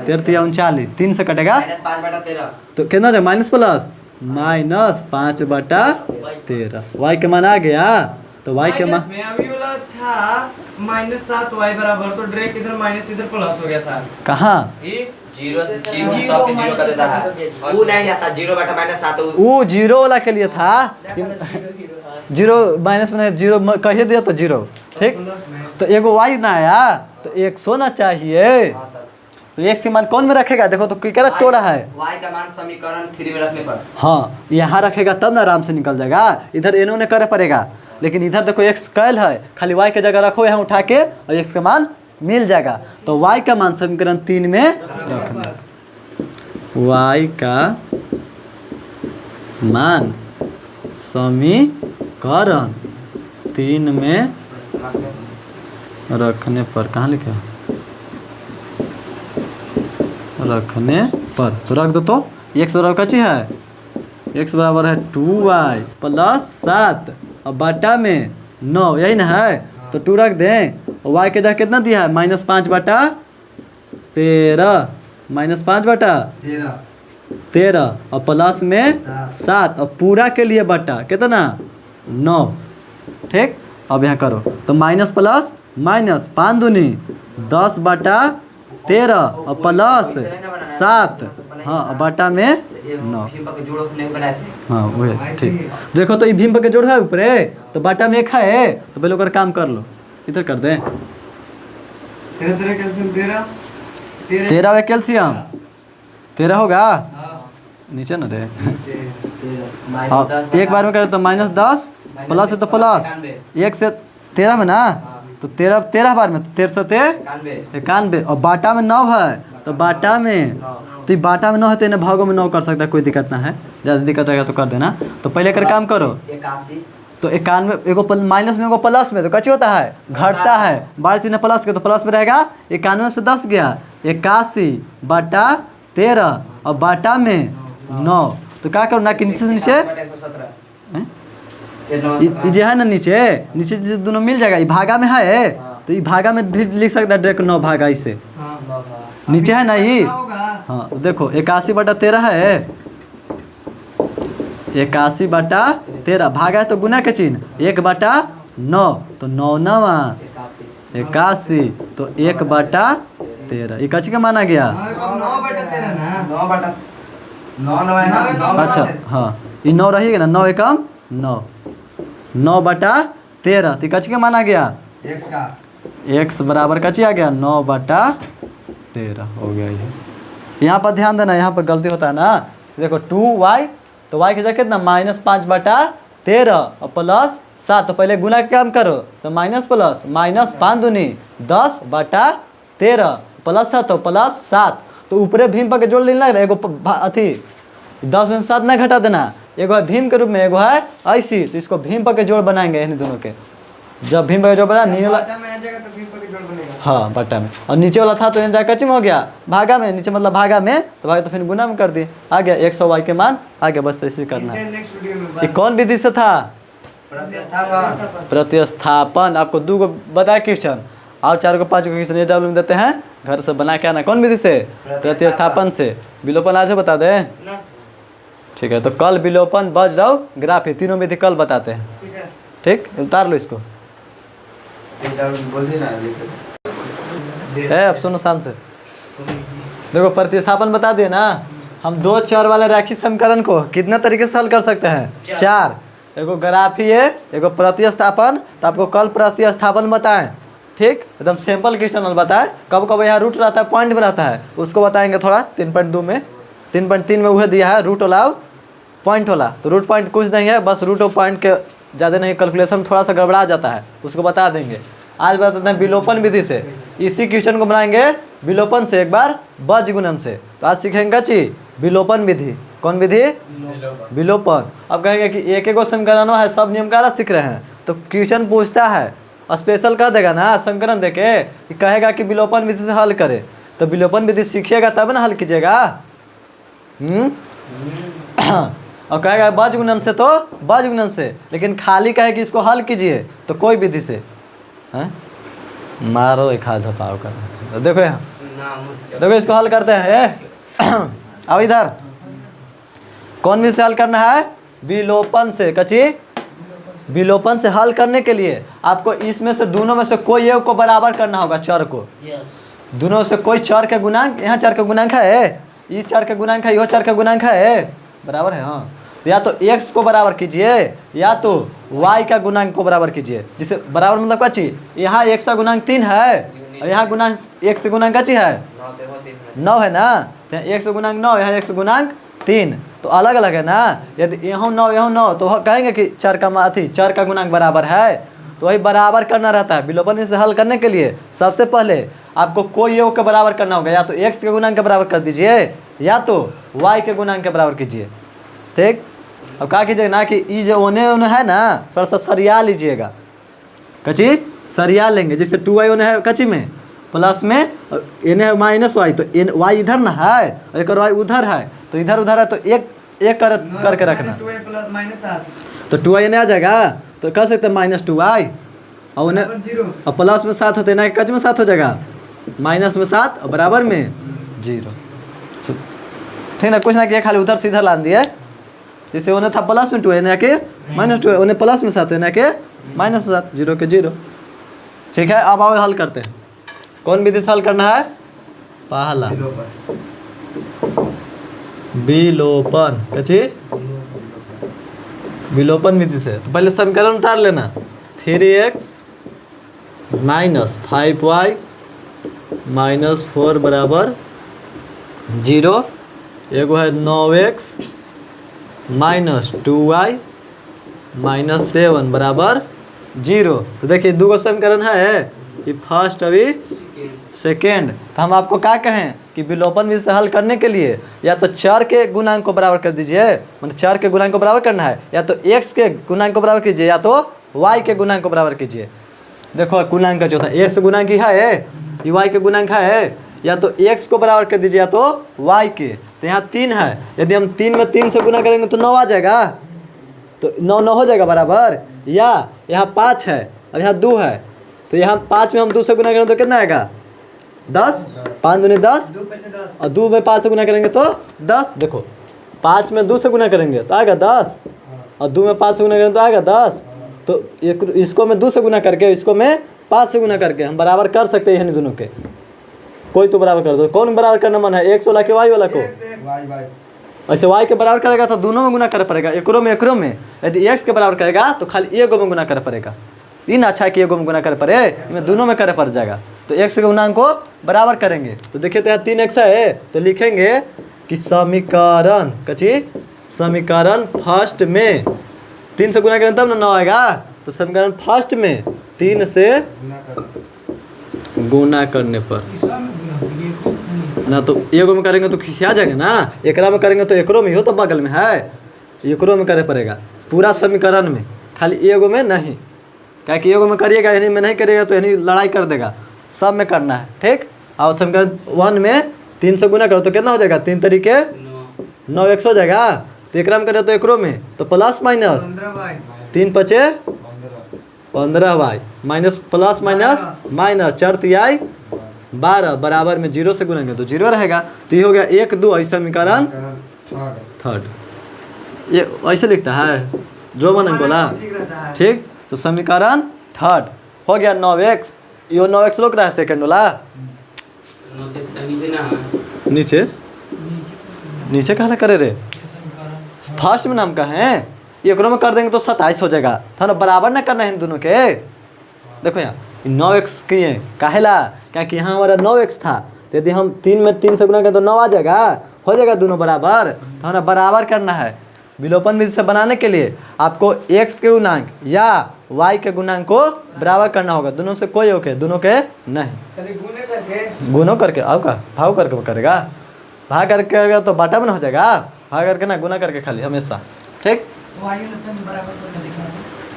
13 39 3 से कटेगा -5/13 तो कितना जाएगा माइनस प्लस -5/13 y के मान आ गया तो y के मान में अभी वाला था -7y बराबर तो डायरेक्ट इधर माइनस इधर प्लस हो गया था कहाँ ये 0 से 0 सब 0 कर देता है वो नहीं आता 0/-7 वो 0 वाला के लिए था 0 माइनस में 0 कह दिया तो 0 ठीक तो एगो y ना आया तो 100 ना चाहिए तो x के मान कौन में रखेगा देखो तो कितना तोड़ा है y का मान समीकरण 3 में रखने पर हाँ यहाँ रखेगा तब ना आराम से निकल जाएगा इधर एनो ने करे पड़ेगा लेकिन इधर देखो x कैल है खाली y के जगह रखो यहाँ उठा के और x का मान मिल जाएगा तो y का मान समीकरण 3 में रखना y का मान समीकरण 3 में रखने पर कहाँ लिखे हो? रखने पर तो रख दो तो x बराबर कची है x बराबर है 2y प्लस 7 और बाटा में 9 यही ना है तो 2 रख दें और y के जगह कितना दिया है -5/13 -5/13 और प्लस में 7 और पूरा के लिए बटा कितना 9 ठीक अब यहाँ करो तो माइनस प्लस माइनस 5 दूनी 10/13 और प्लस 7 हाँ और बटा में 9 हाँ वही ठीक देखो तो ये भीम के जोड़ है ऊपर तो बाटा में 1 है तो पहले ओकर काम कर लो इधर कर दे 13 कैल्शियम 13 वे कैल्शियम 13 होगा नीचे ना दे हाँ एक बार में करे तो -10 प्लस है तो प्लस 1 से 13 में ना तो 13 बार में तो 13 से 91 और बाटा में 9 है तो बाटा में तो ये बाटा में 9 है तो इन्हें भागों में 9 कर सकता है, कोई दिक्कत ना है। ज़्यादा दिक्कत रहेगा तो कर देना। तो पहले कर काम करो। 81 तो 91 एगो माइनस में एगो प्लस में, तो कच्ची होता है घटता है। 12 चिन्ह प्लस के तो प्लस में रहेगा। 91 से 10 गया 81 बटा 13 और बाटा में 9। तो क्या करो ना कि नीचे से नीचे हैं? ये जो है ना नीचे नीचे जो दोनों मिल जाएगा, ये भागा में है तो ये भागा में भी लिख सकता है डायरेक्ट 9 भागा इसे। नीचे है ना ये, हाँ देखो 81 बटा 13 है, 81 बटा 13 भागा है तो गुना के चिन्ह 1 बटा 9 तो 9 9 81 तो 1 बटा 13 ये कच्ची का माना गया। 9 बटा 13 ना 9 बटा 9 अच्छा हाँ ये 9 रहेगा ना, 9 एकम 9 9 बटा 13 तो कच्ची का माना गया x का x बराबर कच्ची आ गया 9 बटा 13 हो गया ये। यहाँ पर ध्यान देना, यहाँ पर गलती होता है ना। देखो 2y तो y की जगह कितना -5 बटा 13 और प्लस 7, तो पहले गुना का काम करो तो माइनस प्लस -5 दूनी 10 बटा 13 प्लस 7 तो प्लस 7, तो ऊपरे भीम पर के जोड़ लेना एगो अथी 10 में से 7 नहीं घटा देना, एगो है भीम के रूप में एगो है ऐसी, तो इसको भीम पर के जोड़ बनाएंगे इन दोनों के। जब भीम पर के जोड़ बना नीचे वाला बाटा में आ जाएगा तो भीम पर जोड़ बनेगा। हाँ बट्टा में, और नीचे वाला था तो यहाँ जाकर कच्ची में हो गया भागा में, नीचे मतलब भागा में तो भागा तो फिर गुना में कर दिए आ गया 100 y के मान आ गया। बस ऐसे करना है। नेक्स्ट वीडियो में ये कौन विधि से था? प्रतिस्थापन प्रतिस्थापन। आपको 2 को बताया क्वेश्चन और 4 को 5 को क्वेश्चन ये डब्ल्यू में देते हैं, घर से बना के आना। कौन विधि से? प्रतिस्थापन से। विलोपन आज बता दे, ना ठीक है। तो कल विलोपन बच जाओ ग्राफ, तीनों विधि कल बताते हैं, ठीक है। ठीक। उतार लो इसको। बोल देना अब सुनो शांत से। देखो प्रतिस्थापन बता दिए ना, हम 2 चर वाले रैखिक समीकरण को कितना तरीके से हल कर सकते हैं? 4। एगो ग्राफ ही है, एगो प्रतिस्थापन। तो आपको कल प्रतिस्थापन बताएं, ठीक। एकदम सिंपल क्वेश्चन बताएं। कब कब यहाँ रूट रहता है पॉइंट में रहता है, उसको बताएंगे थोड़ा 3.2 में 3.3 में वह दिया है रूट वाला पॉइंट वाला। तो रूट पॉइंट कुछ नहीं है, बस रूट और पॉइंट के ज़्यादा नहीं, कैलकुलेशन थोड़ा सा गड़बड़ा जाता है, उसको बता देंगे। आज बताते हैं विलोपन विधि से। इसी क्वेश्चन को बनाएंगे विलोपन से, एक बार बज गुणन से। तो आज सीखेंगे ची विलोपन विधि। कौन विधि? विलोपन। अब कहेंगे कि एक एक समीकरण है, सब नियम का सीख रहे हैं, तो क्वेश्चन पूछता है स्पेशल कर देगा ना समीकरण देके, कहेगा कि विलोपन विधि से हल करे। तो विलोपन विधि सीखिएगा तब ना हल कीजिएगा। और कहेगा बज गुणन से तो बज गुणन से, लेकिन खाली कहे कि इसको हल कीजिए तो कोई विधि से हैं। मारो एक हाथ झपाव करना। देखो यहाँ देखो इसको हल करते हैं। अब इधर कौन विधि से हल करना है? विलोपन से। कच्ची विलोपन से हल करने के लिए आपको इसमें से दोनों में से कोई एक को बराबर करना होगा, चर को। दोनों से कोई चर के गुणांक, यहाँ चर के गुणांक है, इस चर के गुणांक है, यह चर के गुणांक है, बराबर है। हाँ, या तो x को बराबर कीजिए या तो y का गुणांक को बराबर कीजिए। जिसे बराबर मतलब क्या चीज, यहाँ x का गुणांक 3 है और यहाँ गुणांक x से गुणांक क्या चीज है 9 है ना। तो यहाँ x गुणांक 9, यहाँ x गुणांक 3, तो अलग अलग है ना। यदि यहाँ 9 यहाँ 9 तो कहेंगे कि चर का अथी चर का गुणांक बराबर है, तो वही बराबर करना रहता है। विलोपन से हल करने के लिए सबसे पहले आपको कोई एक के बराबर करना होगा, या तो x के गुणांक के बराबर कर दीजिए या तो y के गुणांक के बराबर कीजिए, ठीक। अब क्या कीजिएगा ना कि ये जो ओने ओने है ना थोड़ा सा सरिया लीजिएगा। कच्ची सरिया लेंगे, जैसे 2y ओने है कच्ची में प्लस में, एन है -y, तो एन y इधर ना है और एक y उधर है, तो इधर उधर है तो एक एक करके रखना। 2y प्लस -7 तो 2y एने आ जाएगा, तो कह सकते हैं -2y और उन्हें 0 और प्लस में 7 होते ना, कच में 7 हो जाएगा, माइनस में 7 और बराबर में 0, ठीक ना। कुछ ना किया, खाली उधर से इधर ला दिए। जैसे उन्हें था प्लस में 2 है के -2 है, उन्हें प्लस में 7 है ना के -7, 0 के 0, ठीक है। अब आओ हल करते हैं। कौन विधि से हल करना है? पहला विलोपन। कची विलोपन विधि से। तो पहले समीकरण उतार लेना, 3x - 5y - 4 बराबर 0। एगो है 9x - 2y - 7 बराबर 0। तो देखिए 2 समीकरण है, ये फर्स्ट अभी सेकेंड। तो हम आपको क्या कहें कि विलोपन विधि से हल करने के लिए या तो चर के गुणांक को बराबर कर दीजिए, मतलब चर के गुणांक को बराबर करना है, या तो x के गुणांक को बराबर कीजिए या तो y के गुणांक को बराबर कीजिए। देखो गुणांक का जो था x गुणांक ही है, ये y के गुणांक है, या तो x को बराबर कर दीजिए या तो y के। तो यहाँ 3 है, यदि हम 3 में 3 से गुना करेंगे तो 9 आ जाएगा, तो 9 9 हो जाएगा बराबर। या यहाँ 5 है और यहाँ 2 है, तो यहाँ 5 में हम 2 से गुना करेंगे तो कितना आएगा 10, 5 दूनी 10, और 2 में 5 से गुना करेंगे तो 10। देखो 5 में 2 से गुना करेंगे तो आएगा 10, और 2 में 5 से गुना करेंगे तो आएगा 10। तो इसको मैं 2 से गुना करके इसको मैं 5 से गुना करके हम बराबर कर सकते हैं दोनों के। कोई तो बराबर कर दो, कौन बराबर करना मन है, x वाला के y वाला को? ऐसे y के बराबर करेगा तो दोनों में गुना कर पड़ेगा, एकरो में। यदि x के बराबर करेगा तो खाली एगो में गुना कर पड़ेगा। इन अच्छा है कि एगो में गुना कर पड़े, इनमें दोनों में करे पड़ जाएगा। तो x के गुणांक को बराबर करेंगे तो देखिए तो यहाँ 3x है, तो लिखेंगे कि समीकरण कची समीकरण फर्स्ट में 3 से गुना करें तब ना 9 आएगा। तो समीकरण फर्स्ट में 3 से गुना करने पर ना, तो एगो में करेंगे तो खिसिया जाएगा ना, एकरा में करेंगे तो एकरो में हो, तो बगल में है, एकरो में करे पड़ेगा पूरा समीकरण में, खाली एगो में नहीं। क्या कि एगो में करिएगा यानी में नहीं करिएगा तो यानी लड़ाई कर देगा, सब में करना है, ठीक। और समीकरण 1 में 3 से गुना करो तो कितना हो जाएगा, 3 तरीके 9x हो जाएगा। तो एकरा में करे तो एकरो में तो प्लस माइनस 3 पचे 15y minus plus minus minus 4 तिहाई 12 बराबर में 0 से गुणेंगे तो 0 रहेगा। तो ये हो गया 1 2 ऐसा समीकरण थर्ड, ये ऐसे लिखता है रोमन अंकोला, ठीक। तो समीकरण थर्ड हो गया 9x, यो 9x लोग रहा है सेकंड वाला नीचे नीचे कहना करे रे, फर्स्ट में नाम का है, एकरो में कर देंगे तो 27 हो जाएगा। था ना, बराबर ना करना है इन दोनों के। देखो यहाँ 9x किए काहेला, क्या कि यहाँ हमारा 9x था, तो यदि हम 3 में 3 से गुना करें तो 9 आ जाएगा, हो जाएगा दोनों बराबर। तो हमें बराबर करना है। विलोपन विधि से बनाने के लिए आपको x के गुणांक या y के गुणांक को बराबर करना होगा, दोनों से कोई होके दोनों के नहीं, गुणों करके आपका भाव करके करेगा, भाग करके करेगा तो बाटा में हो जाएगा, भाग करके ना गुना करके खाली हमेशा, ठीक।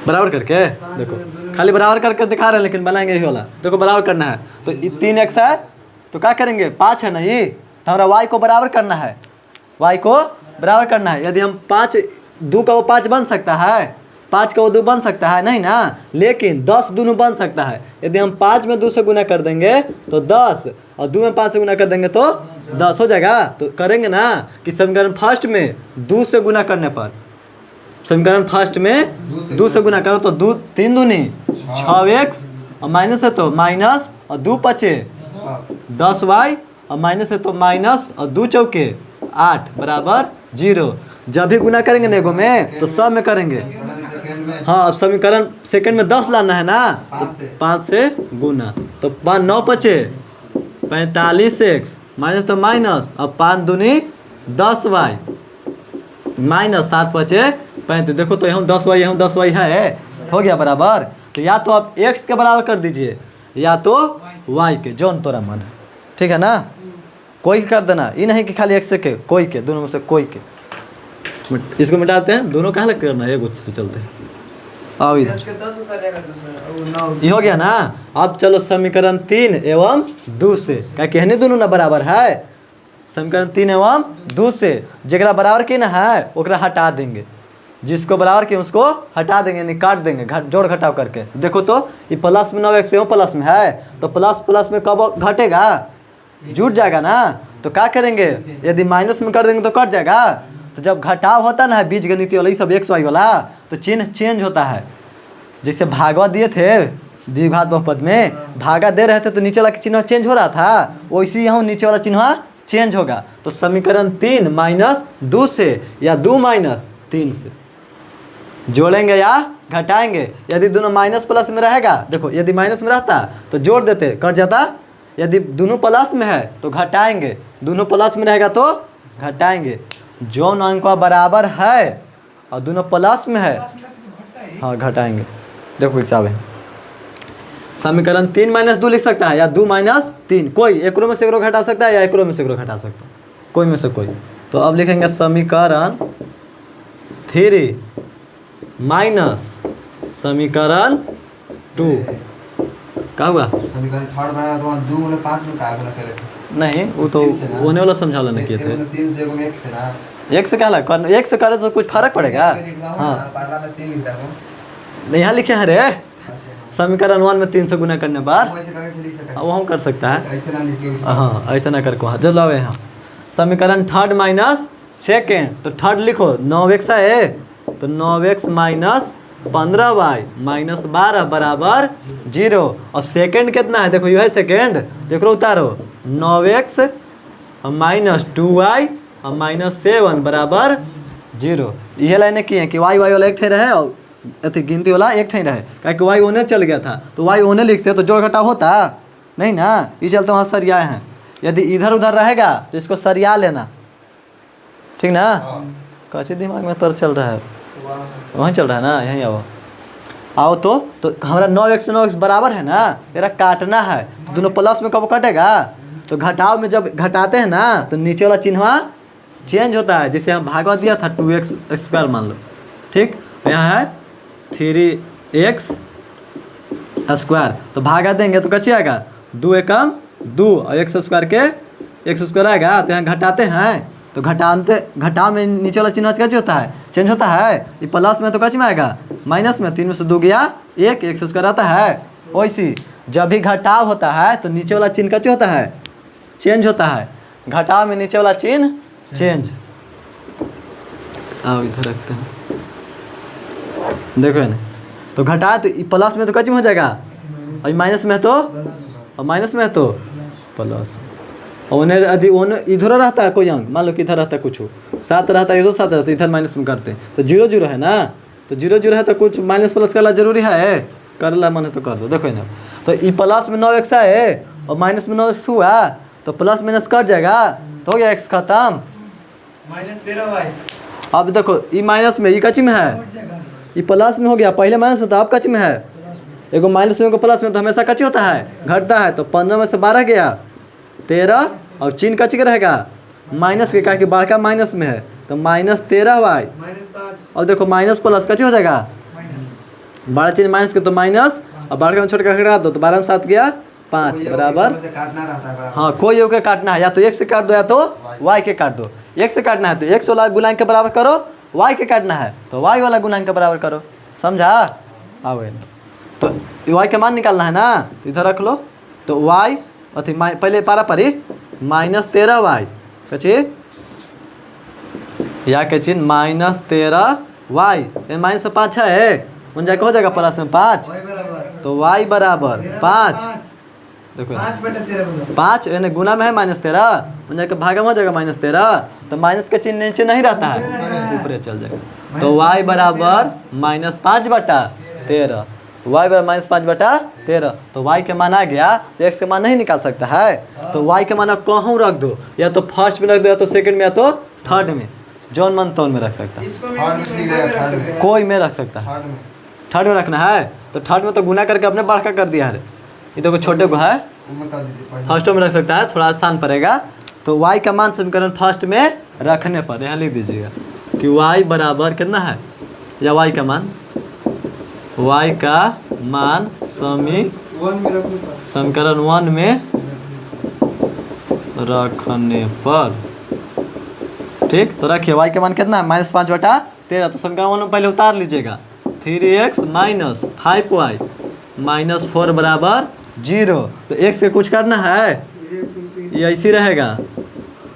बराबर करके देखो, खाली बराबर करके दिखा रहे हैं लेकिन बनाएंगे ही वाला। देखो बराबर करना है तो 3x है तो क्या करेंगे 5 है नहीं, तो हमारा y को बराबर करना है, y को बराबर करना है। यदि हम 5 2 का वो 5 बन सकता है, 5 का वो 2 बन सकता है नहीं ना, लेकिन 10 दोनों बन सकता है। यदि हम 5 में 2 से गुना कर देंगे तो 10, और 2 में 5 से गुना कर देंगे तो 10 हो जाएगा। तो करेंगे ना कि समीकरण फर्स्ट में 2 से गुना करने पर, समीकरण फर्स्ट में 2 से गुना करो तो 2 3 दूनी 6x, और माइनस है तो माइनस, और 2 पचे 10y, और माइनस है तो माइनस, और 2 चौके 8 बराबर 0। जब भी गुना करेंगे नेगो में तो सब में करेंगे। हाँ, समीकरण सेकंड में 10 लाना है ना, तो 5 से गुना, तो 5 9 पचे 45x, माइनस तो माइनस, और 5 दूनी 10y, माइनस 7 पचे 35। देखो तो यहाँ 10y यहाँ 10y है, हो गया बराबर। तो या तो आप x के बराबर कर दीजिए या तो y के, जौन तोरा मन है, ठीक है ना। कोई कर देना, ये नहीं कि खाली x के, कोई के, दोनों में से कोई के। इसको मिटाते हैं, दोनों कहाँ लग करना है, एक से चलते हैं। आओ इधर, ये हो गया ना। अब चलो समीकरण 3 एवं 2 से, क्या कहने दोनों ना बराबर है। समीकरण 3 एवं 2 से जगरा बराबर की ना है ओकरा हटा देंगे, जिसको बराबर किए उसको हटा देंगे, यानी काट देंगे, जोड़ घटाव करके। देखो तो ये प्लस में 9x एवं प्लस में है, तो प्लस प्लस में कब घटेगा, जुट जाएगा ना। तो क्या करेंगे, यदि माइनस में कर देंगे तो कट जाएगा। तो जब घटाव होता ना है बीज गणित वाला, ये सब x y वाला, तो चिन्ह चेंज होता है। जैसे भागवा दिए थे द्विघात बहुपद में, भागा दे रहे थे तो नीचे वाला चिन्ह चेंज हो रहा था, वैसे यहाँ नीचे वाला चिन्ह चेंज होगा। तो समीकरण 3 माइनस 2 से या 2 माइनस 3 से जोड़ेंगे या घटाएंगे। यदि दोनों माइनस प्लस में रहेगा, देखो यदि माइनस में रहता तो जोड़ देते, कट जाता। यदि दोनों प्लस में है तो घटाएंगे, दोनों प्लस में रहेगा तो घटाएंगे। जौन अंक बराबर है और दोनों प्लस में है, हाँ घटाएंगे। देखो हिसाब है, समीकरण 3 माइनस 2 लिख सकता है या 2 माइनस 3, कोई एक रो में से एक रो घटा सकता है या एक रो में से एक रो घटा सकता है, कोई में से कोई। तो अब लिखेंगे समीकरण 3 माइनस समीकरण 2। क्या हुआ? समीकरण थर्ड बना तो 2 गुना 5 में का गुना करे नहीं, वो तो होने वाला समझाना नहीं किए थे। 3 से गुना 1 से ना, एक से क्या लगा, एक से करे तो कुछ फर्क पड़ेगा? हाँ, पारा में 3 लिखता हूं, नहीं यहाँ लिखे हैं रे, समीकरण 1 में 3 से गुना करने पर वैसे करके से लिख सकते वो हम कर सकता है। ऐसे ना लिखिए उसे। हाँ, ऐसा ना करको। जब लाओ यहाँ समीकरण 3 माइनस सेकेंड, तो 3 लिखो, 9x है तो 9x माइनस 15y माइनस 12 बराबर 0। और सेकेंड कितना है? देखो यह है सेकेंड, देख लो उतारो, 9x माइनस 2y और माइनस 7 बराबर 0। यह लाइनें की हैं कि y वाला एक ठे रहे और अति गिनती वाला एक ठे रहे, क्या कि y ओने चल गया था तो y ओने लिखते तो जोड़ घटा होता नहीं ना, ये चलते वहाँ सरियाए हैं। यदि इधर उधर रहेगा तो इसको सरिया लेना, ठीक ना? कैसे दिमाग में तर चल रहा है, वहीं चल रहा है ना, यहीं आओ तो हमारा 9x से 9x बराबर है ना, तेरा काटना है तो दोनों प्लस में कब कटेगा? तो घटाव में जब घटाते हैं ना तो नीचे वाला चिन्ह चेंज होता है, जिसे हम भागवा दिया था 2x स्क्वायर मान लो, ठीक? यहाँ है 3x स्क्वायर, तो भागा देंगे तो कच्ची आएगा 2 एकम 2 और x स्क्वायर के x स्क्वायर आएगा। तो यहाँ घटाते हैं तो घटाव में नीचे वाला चिन्ह कैसे होता है? चेंज होता है। ये प्लस में तो कैसे में आएगा? माइनस में, 3 में से 2 गया 1, x स्क्वायर आता है। वैसी जब भी घटाव होता है तो नीचे वाला चिन्ह कैसे होता है? चेंज होता है। घटाव में नीचे वाला चिन्ह चेंज। आओ इधर रखते हैं, देखो ना, तो घटा तो प्लस में तो कैसे में हो जाएगा, और माइनस में तो, और माइनस में तो प्लस, और उन्हें यदि इधर रहता है कोई अंक, मान लो कि इधर रहता है कुछ 7 रहता है, इधर 7 रहता है, तो इधर माइनस में करते हैं तो 0 0 है ना, तो 0 0 है तो कुछ माइनस प्लस करना जरूरी है, कर ला मन है तो कर दो। देखो ना, तो ई प्लस में 9x है और माइनस में 9x हुआ तो प्लस माइनस कट जाएगा तो हो गया x खत्म, -13y। अब देखो ई माइनस में, ई कच्ची में है, ई प्लस में हो गया, पहले माइनस होता अब कच्ची में है, एगो माइनस में एगो प्लस में तो हमेशा कच्ची होता है, घटता है। तो 15 में से 12 गया 13 और चिन्ह कच्ची का रहेगा माइनस के, क्या कि बड़का माइनस में है तो -13y, -5 और देखो माइनस प्लस कच्ची हो जाएगा, बड़ा चिन्ह माइनस के तो माइनस और बड़का में छोटे का घटा दो तो 12 में 7 गया 5 बराबर। काटना रहता है, हाँ, कोई योग के काटना है, या तो x से काट दो या तो y के काट दो। x से काटना है तो x वाला गुणांक के बराबर करो, y के काटना है तो y वाला गुणांक के बराबर करो, समझा? आओ तो y के मान निकालना है ना, तो इधर रख लो, तो y अथी पहले पारा परी -13y कची या के चिन्ह -13y, माइनस से 5 है, उन जाके हो जाएगा प्लस में 5, तो y बराबर 5, देखो 5 यानी गुना में है -13, उन जाके भागा में हो जाएगा -13, तो माइनस का चिन्ह नीचे नहीं रहता है, ऊपर चल जाएगा। तो y बराबर -5/13, y बराबर -5/13, तो y के मान आ गया तो x के मान नहीं निकाल सकता है, तो y के मान कहूँ रख दो, या तो फर्स्ट में रख दो या तो सेकंड में या तो थर्ड में, जौन मन तौन में रख सकता है, कोई में रख सकता है। थर्ड में रखना है तो थर्ड में तो गुना करके अपने बड़का कर दिया है, ये तो छोटे को है, फर्स्ट में रख सकता है, थोड़ा आसान पड़ेगा। तो y का मान समीकरण फर्स्ट में रखने पर यहाँ लिख दीजिएगा कि y बराबर कितना है, या y का मान, y का मान समीकरण 1 में रखने पर, ठीक? तो रखिए y के मान कितना है -5/13, तो समीकरण 1 में पहले उतार लीजिएगा, 3x माइनस 5y माइनस 4 बराबर 0, तो x के कुछ करना है, ये ऐसी रहेगा,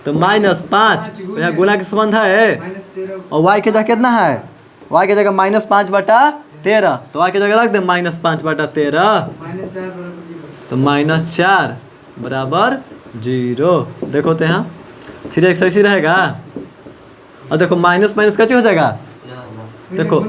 तो -5 यहाँ गुना के संबंध है, और y के जगह कितना है, y के जगह -5/13, तो y के जगह रख दे -5/13, तो -4 बराबर 0। देखो तो यहाँ 3x ऐसी रहेगा, और देखो माइनस माइनस कैसे हो जाएगा, देखो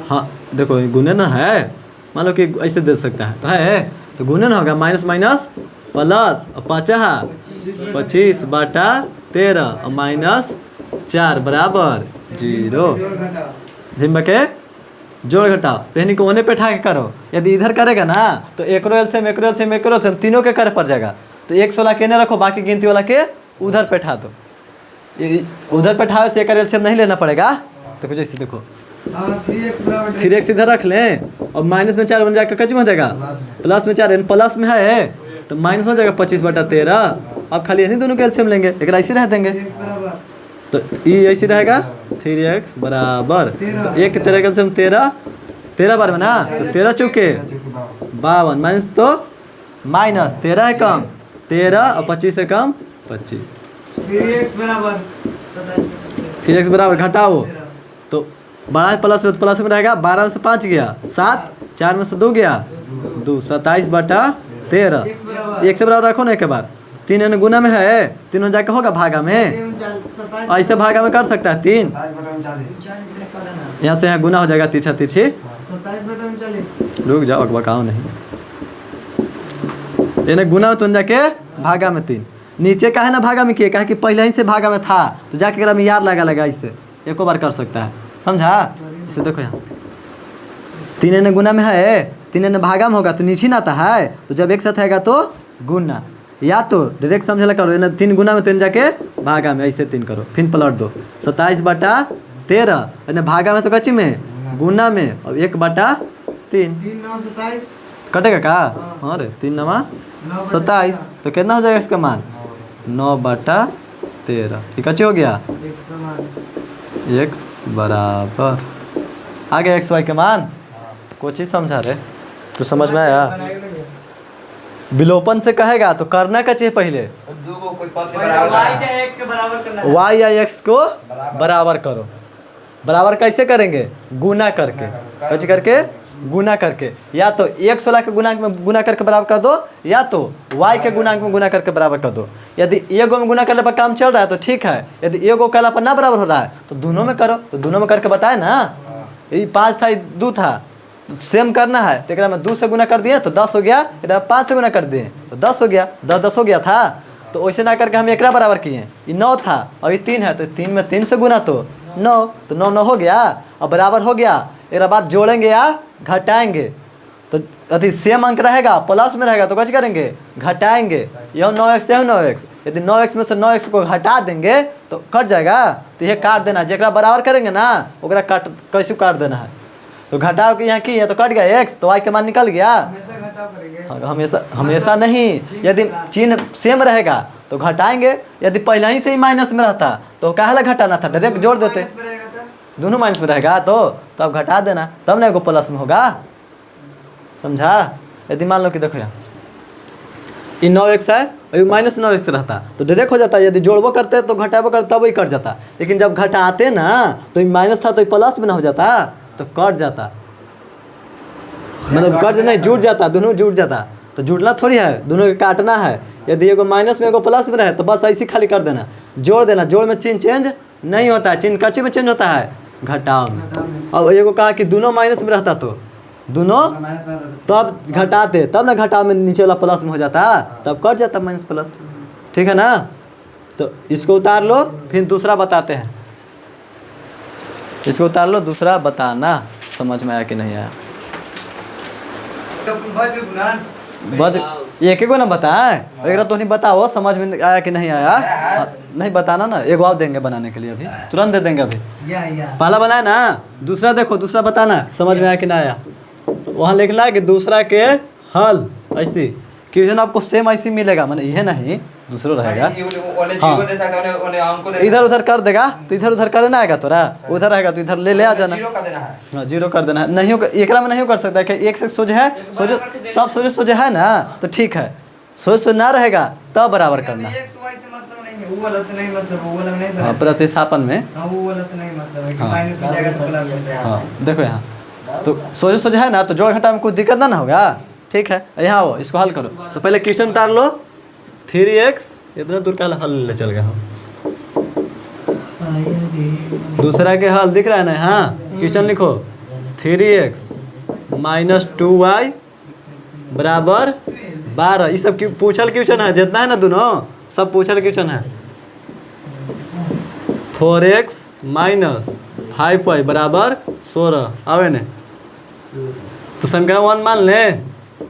हाँ देखो गुने ना है, मान लो कि ऐसे दे सकता है तो है, तो गुने ना होगा माइनस माइनस प्लस और 25/13 और -4 बराबर 0। हिम्मत के जोड़ घटाओ, तो इन्हीं को होने पे ठा के करो, यदि इधर करेगा ना तो एकरो एलसीएम तीनों के करे पड़ जाएगा। तो 1 16 के ना रखो, बाकी गिनती वाला के उधर बैठा दो। उधर बैठावे से एक एलसीएम नहीं लेना पड़ेगा। तो कुछ ऐसे देखो 3x इधर रख लें और माइनस में 4 बन जाएगा, कच में हो जाएगा प्लस में 4, प्लस में है तो माइनस हो जाएगा 25/13। अब खाली इन्हीं दोनों के एलसीएम लेंगे, एक ऐसे रह देंगे तो ये ऐसे रहेगा 3x बराबर तो 1 के 13 का एलसीएम 13 बार में ना, तो 13 चौके 52 माइनस तो माइनस 13 है कम 13 और 25 है कम 25। 3x बराबर घटाओ तो बड़ा है प्लस में रहेगा 12 में से 5 गया 7, 4 में से 2 गया 2, 27/13। 1 से बराबर रखो ना एक बार, 3 गुना में है, तीनों जाके होगा भागा में, ऐसे भागा में कर सकता है 3, यहाँ से यहाँ गुना हो जाएगा तिरछा तिरछी। 27/39 रुक जाओ बकाओ नहीं, इन्हें गुना में तुम जाके भागा में 3, नीचे का है ना भागा में किए, कहा कि पहले ही से भागा में था तो जाके अगर में यार लगा इससे एको बार कर सकता है, समझा। इसे देखो यहाँ 3 ने गुना में है, 3 ने भागा में होगा तो नीचे ना आता है, तो जब एक साथ आएगा तो गुना, या तो डायरेक्ट समझ करो 3 गुना में 3 जाके भागा में ऐसे 3 करो, फिर पलट दो 27/13, यानी भागा में तो कच्ची में गुना में और 1/3 कटेगा का। हाँ रे 3 9 27 तो कितना हो जाएगा इसका मान 9/13, ठीक अच्छी हो गया x बराबर आ गया xy के मान। कोई चीज़ समझा रहे तो समझ में आया। विलोपन से कहेगा तो करना का चाहिए पहले कोई पद के बराबर y या x को बराबर करो। बराबर कैसे करेंगे, गुना करके, कैसे करके गुना करके, या तो 1 16 के गुणांक में गुना करके बराबर कर दो, या तो y के गुणांक में गुना करके बराबर कर दो। यदि एगो में गुना करने पर काम चल रहा है तो ठीक है, यदि एगो कहला पर ना बराबर हो रहा है तो दोनों में करो। तो दोनों में करके बताए ना, ये 5 था 2 था, तो सेम करना है तो एक में 2 से गुना कर दिए तो 10 हो गया, इधर 5 से गुना कर दिए तो 10 हो गया, 10 हो गया था। तो वैसे ना करके हम एकरा बराबर किए, ये 9 था और ये 3 है तो 3 में 3 से गुना तो 9, तो 9 9 हो गया और बराबर हो गया। एक बाद जोड़ेंगे या घटाएंगे तो अति सेम अंक रहेगा, प्लस में रहेगा तो कैसे करेंगे, घटाएंगे। यह 9x यह 9x, यदि 9x में से 9x को घटा देंगे तो कट जाएगा, तो यह काट देना, जरा बराबर करेंगे ना ओकरा काट कैसे काट देना है। तो घटाओ के यहाँ की है तो कट गया x, तो y के मान निकल गया। हमेशा नहीं, यदि चिन्ह सेम रहेगा तो घटाएंगे, यदि पहले ही से ही माइनस में रहता तो काहे घटाना था, डायरेक्ट जोड़ देते। दोनों माइनस में रहेगा तो अब घटा देना, तब ना एगो प्लस में होगा, समझा। यदि मान लो कि देखो यहाँ ये 9x है और माइनस 9x रहता तो डायरेक्ट हो जाता, यदि जोड़बो करते तो घटाबो करते तब वही कट जाता। लेकिन जब घटाते ना तो माइनस था तो प्लस में ना हो जाता तो कट जाता, मतलब कट नहीं जुड़ जाता, दोनों जुड़ जाता। तो जुड़ना थोड़ी है, दोनों को काटना है। यदि एगो माइनस में एगो प्लस में रहे तो बस ऐसे खाली कर देना, जोड़ देना। जोड़ में चिन्ह चेंज नहीं होता है, चिन्ह कच्चे में चेंज होता है घटाव में। और एगो कहा कि दोनों माइनस में रहता तो दोनों तब घटाते, तब ना घटाव में नीचे वाला प्लस में हो जाता, तब कट जाता माइनस प्लस, ठीक है ना। तो इसको उतार लो, फिर दूसरा बताते हैं। इसको उतार लो, दूसरा बताना समझ में आया कि नहीं आया। बज एक ही को ना बताए, एक तो नहीं बताओ समझ में आया कि नहीं आया। नहीं बताना ना, एक और देंगे बनाने के लिए, अभी तुरंत दे देंगे। अभी पहला बनाया ना, दूसरा देखो, दूसरा बताना समझ में आया कि नहीं आया। वहाँ लिखना है कि दूसरा के हल ऐसी क्वेश्चन आपको सेम ऐसी मिलेगा, मतलब ये नहीं दूसरा रहेगा। हाँ, इधर उधर कर देगा तो इधर उधर करे ना आएगा तोरा, उधर रहेगा तो इधर ले आ जाना। हाँ, जीरो कर देना है। नहीं एकरा में नहीं कर सकता है, एक से सोझ है, सोझो सब सोझे सोझे है ना तो ठीक है। सोझ ना रहेगा तब बराबर करना। हाँ, प्रतिस्थापन में। हाँ देखो यहाँ तो सोझे सोझे है ना तो जोड़ घटा में कोई दिक्कत ना होगा, ठीक है। यहाँ आओ, इसको हल करो। तो पहले क्वेश्चन उतार लो, 3x इतना दूर का हल ले चल गया। दूसरा के हल दिख रहा है ना। हाँ, क्वेश्चन लिखो 3x माइनस 2y बराबर 12। ये सब पूछल क्वेश्चन है, जितना है ना दोनों सब पूछल क्वेश्चन है। 4x माइनस 5y बराबर 16 आवे ने। तो समीकरण 1 मान ले,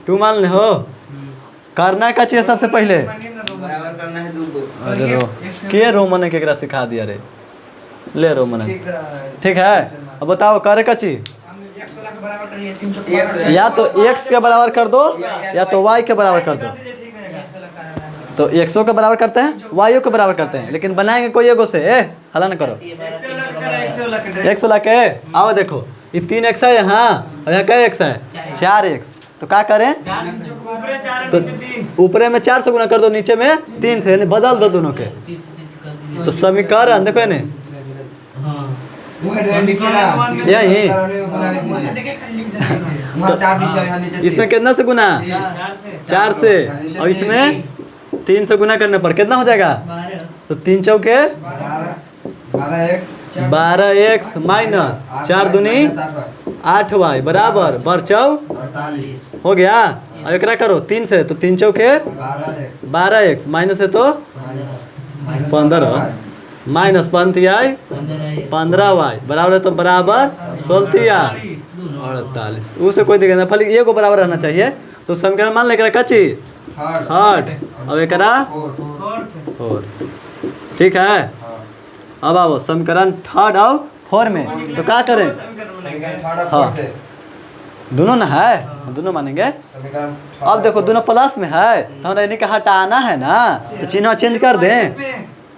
2 मान ले हो। करना का चाहिए सबसे पहले। बराबर करना है 2 को। अरे रो के रोमन ने केकरा सिखा दिया रे, ले रोमन ठीक है। अब बताओ करे का चाहिए, या तो x के बराबर कर दो या तो y के बराबर कर दो। तो 100 के बराबर करते हैं, y के बराबर करते हैं, लेकिन बनाएंगे कोई एगो से। हला ना करो, 100 ला के आओ। देखो ये 3x है यहाँ, और यहाँ क्या x है, 4x। तो क्या करें, तो ऊपरे में 4 से गुना कर दो, नीचे में 3 से, यानी बदल दो दोनों के। तो समीकरण देखो ने यही, इसमें कितना से गुना, 4 से, और इसमें 3 से गुना करने पर कितना हो जाएगा। तो 3 चौके 12x माइनस 4 दूनी 8y बराबर बरचौ हो गया। अब एकरा करो 3 से, तो 3 चौके 12x माइनस है तो 15 माइनस 15y बराबर है तो बराबर 48। उसे कोई दिक्कत नहीं, फल ये को बराबर रहना चाहिए। तो समीकरण मान लेकर कच्ची थर्ड, अब एकरा फोर्थ, ठीक है। अब आओ समीकरण 3 और 4 में, तो क्या करें, हाँ दोनों ना है, दोनों मानेंगे। अब देखो दोनों प्लस में है, तो हमें इन्हीं का हटाना है ना, तो चिन्ह चेंज कर दें,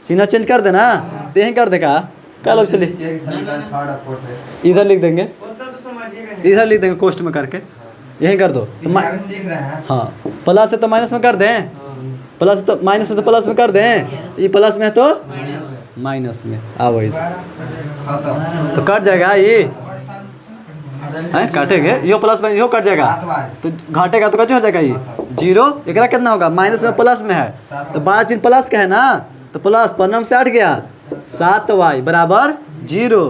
चिन्ह चेंज कर देना, तो यही कर देगा। क्या लोग से इधर लिख देंगे, इधर लिख देंगे कोष्ट में करके, यही कर दो। तो हाँ प्लस है तो माइनस में कर दें, प्लस तो माइनस है तो प्लस में कर दें, ये प्लस में है तो माइनस में। आओ इधर तो कट जाएगा, ये काटेंगे, यो प्लस में यो कट जाएगा, तो घटेगा तो कैसे हो जाएगा, ये 0। एकरा कितना होगा, माइनस में प्लस में है, तो 12 चिन्ह प्लस का है ना, तो प्लस 15 से 8 गया 7y बराबर 0।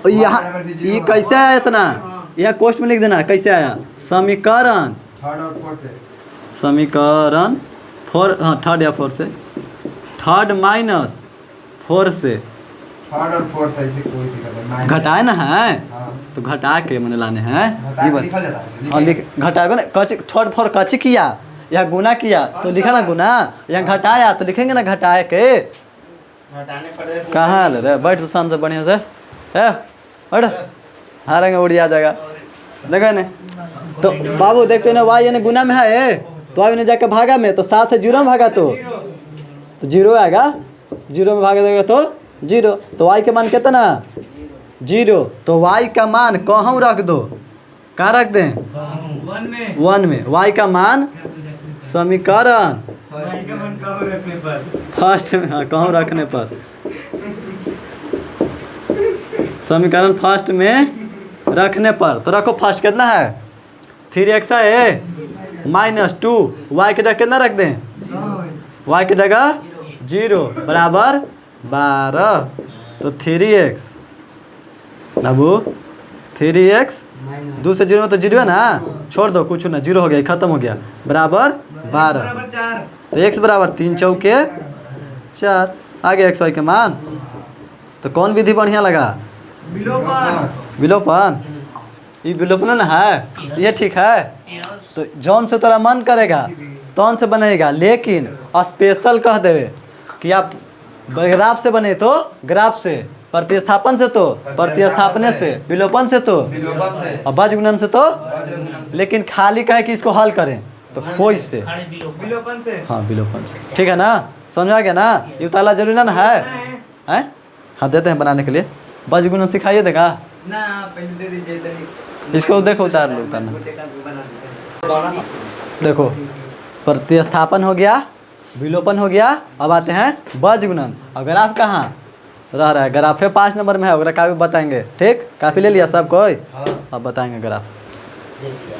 तो यहाँ ये कैसे आया इतना, यहाँ कोष्ट में लिख देना कैसे आया। समीकरण 4, हाँ 3 या 4 से, 3 माइनस 4 से, 3 और 4 से ऐसे कोई दिक्कत नहीं, घटाए ना है, हाँ। तो घटा के मैंने लाने हैं, ये बात लिखा जाता है, और लिख घटाए ना, कच 3 4 कच किया, या गुना किया तो लिखा ना गुना, या घटाया तो लिखेंगे ना घटाए के। कहाँ ले रे, बैठ शान से बढ़िया से, बैठ हारेंगे उड़ी आ जाएगा, देखो ने। तो बाबू देखते ना y यानी गुना में है, तो y ने जाके भागा में, तो 7 से 0 में भागा तो 0 आएगा, 0 में भागा देगा तो 0। तो y के मान कितना 0, तो y का मान कहूँ रख दो, कहाँ रख दें 1 में। y का मान समीकरण फर्स्ट में, हाँ कहूँ रखने पर, समीकरण फर्स्ट में रखने पर, तो रखो फर्स्ट कितना है 3x है माइनस 2, y की जगह कितना रख दें, y की जगह 0 बराबर 12, तो 3x बाबू 3x 2 से 0 में तो 0 है ना, छोड़ दो कुछ ना, 0 हो गया, खत्म हो गया, बराबर 12। तो x बराबर 3 चौके 4, आगे x y के मान। तो कौन विधि बढ़िया लगा, विलोपन, ये विलोपन ना है, ये ठीक है। तो जौन से तेरा मन करेगा तौन से बनेगा, लेकिन स्पेशल कह देवे कि आप ग्राफ से बने तो ग्राफ से, प्रतिस्थापन से तो प्रतिस्थापने से, विलोपन से तो और बज गुणन से तो, लेकिन खाली कहे कि इसको हल करें तो कोई से, विलोपन से, हाँ विलोपन से, ठीक है ना, समझा गया ना। ये उतारना जरूरी ना है, हैं हाँ देते हैं बनाने के लिए, बज गुणन सिखाइए देगा ना, पहले दे दीजिए, इसको, देखो उतार लो, उतारना देखो, प्रतिस्थापन हो गया, विलोपन हो गया। अब आते हैं बज गुणन। और ग्राफ कहाँ रह रहा है, ग्राफे 5 नंबर में है, वगैरह का भी बताएंगे, ठीक, काफ़ी ले लिया सब कोई, अब बताएंगे ग्राफ।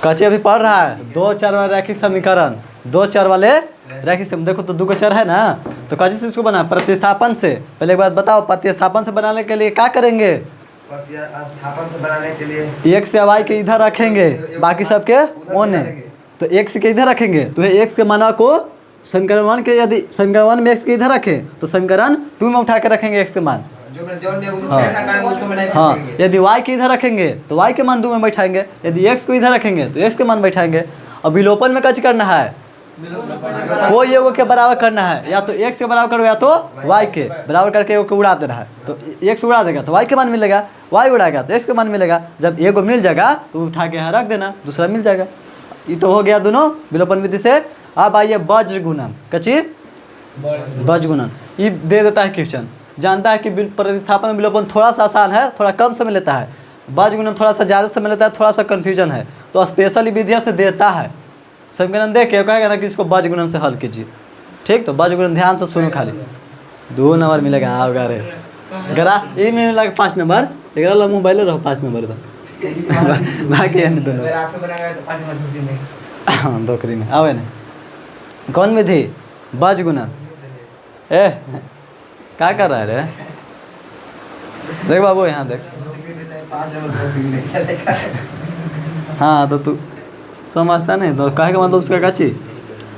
कच्चे अभी पढ़ रहा है 2 चर वाले रैखिक समीकरण, 2 चर वाले रैखिक समीकरण, देखो तो 2 चर है ना, तो कच्चे से इसको बना प्रतिस्थापन से। पहले एक बात बताओ, प्रतिस्थापन से बनाने के लिए क्या करेंगे, प्रतिस्थापन से बनाने के लिए x से y के इधर रखेंगे, बाकी सबके ओने, तो x के इधर रखेंगे, तो x के माना को समीकरण 1 के, यदि समीकरण 1 में x के इधर रखें तो समीकरण 2 में उठा के रखेंगे x के मान, हाँ, यदि y के इधर रखेंगे तो y के मान 2 में बैठाएंगे, यदि x को इधर रखेंगे तो x के मान बैठाएंगे। अब विलोपन में कच करना है, कोई एगो के बराबर करना है, या तो x के बराबर करो या तो y के बराबर करके एगो को उड़ा देना है। तो x उड़ा देगा तो y के मान मिलेगा, y उड़ाएगा तो x के मान मिलेगा। जब एगो मिल जाएगा तो उठा के यहाँ रख देना, दूसरा मिल जाएगा। ये तो हो गया दोनों विलोपन विधि से। अब आइए वज्र गुणन, कची वज्र गुणन ये दे देता है क्वेश्चन। जानता है कि प्रतिस्थापन विलोपन थोड़ा सा आसान है, थोड़ा कम समय लेता है, वज्र गुणन थोड़ा सा ज़्यादा समय लेता है, थोड़ा सा कन्फ्यूजन है, तो स्पेशल विधियाँ से देता है। समीकरण देख के कहेगा ना कि इसको वज्र गुणन से हल कीजिए, ठीक। तो वज्र गुणन ध्यान से सुनो, खाली 2 नंबर मिलेगा। आओ रे गरा ये में लगा 5 नंबर, एक मोबाइल रहो 5 नंबर तो बाकी है दोनों दोकरी में आवे ना। कौन विधि? वज्र गुणन। ए क्या कर रहा है रे? देख बाबू यहाँ देख। हाँ तो तू समझता नहीं तो कहेगा मतलब उसका कच्ची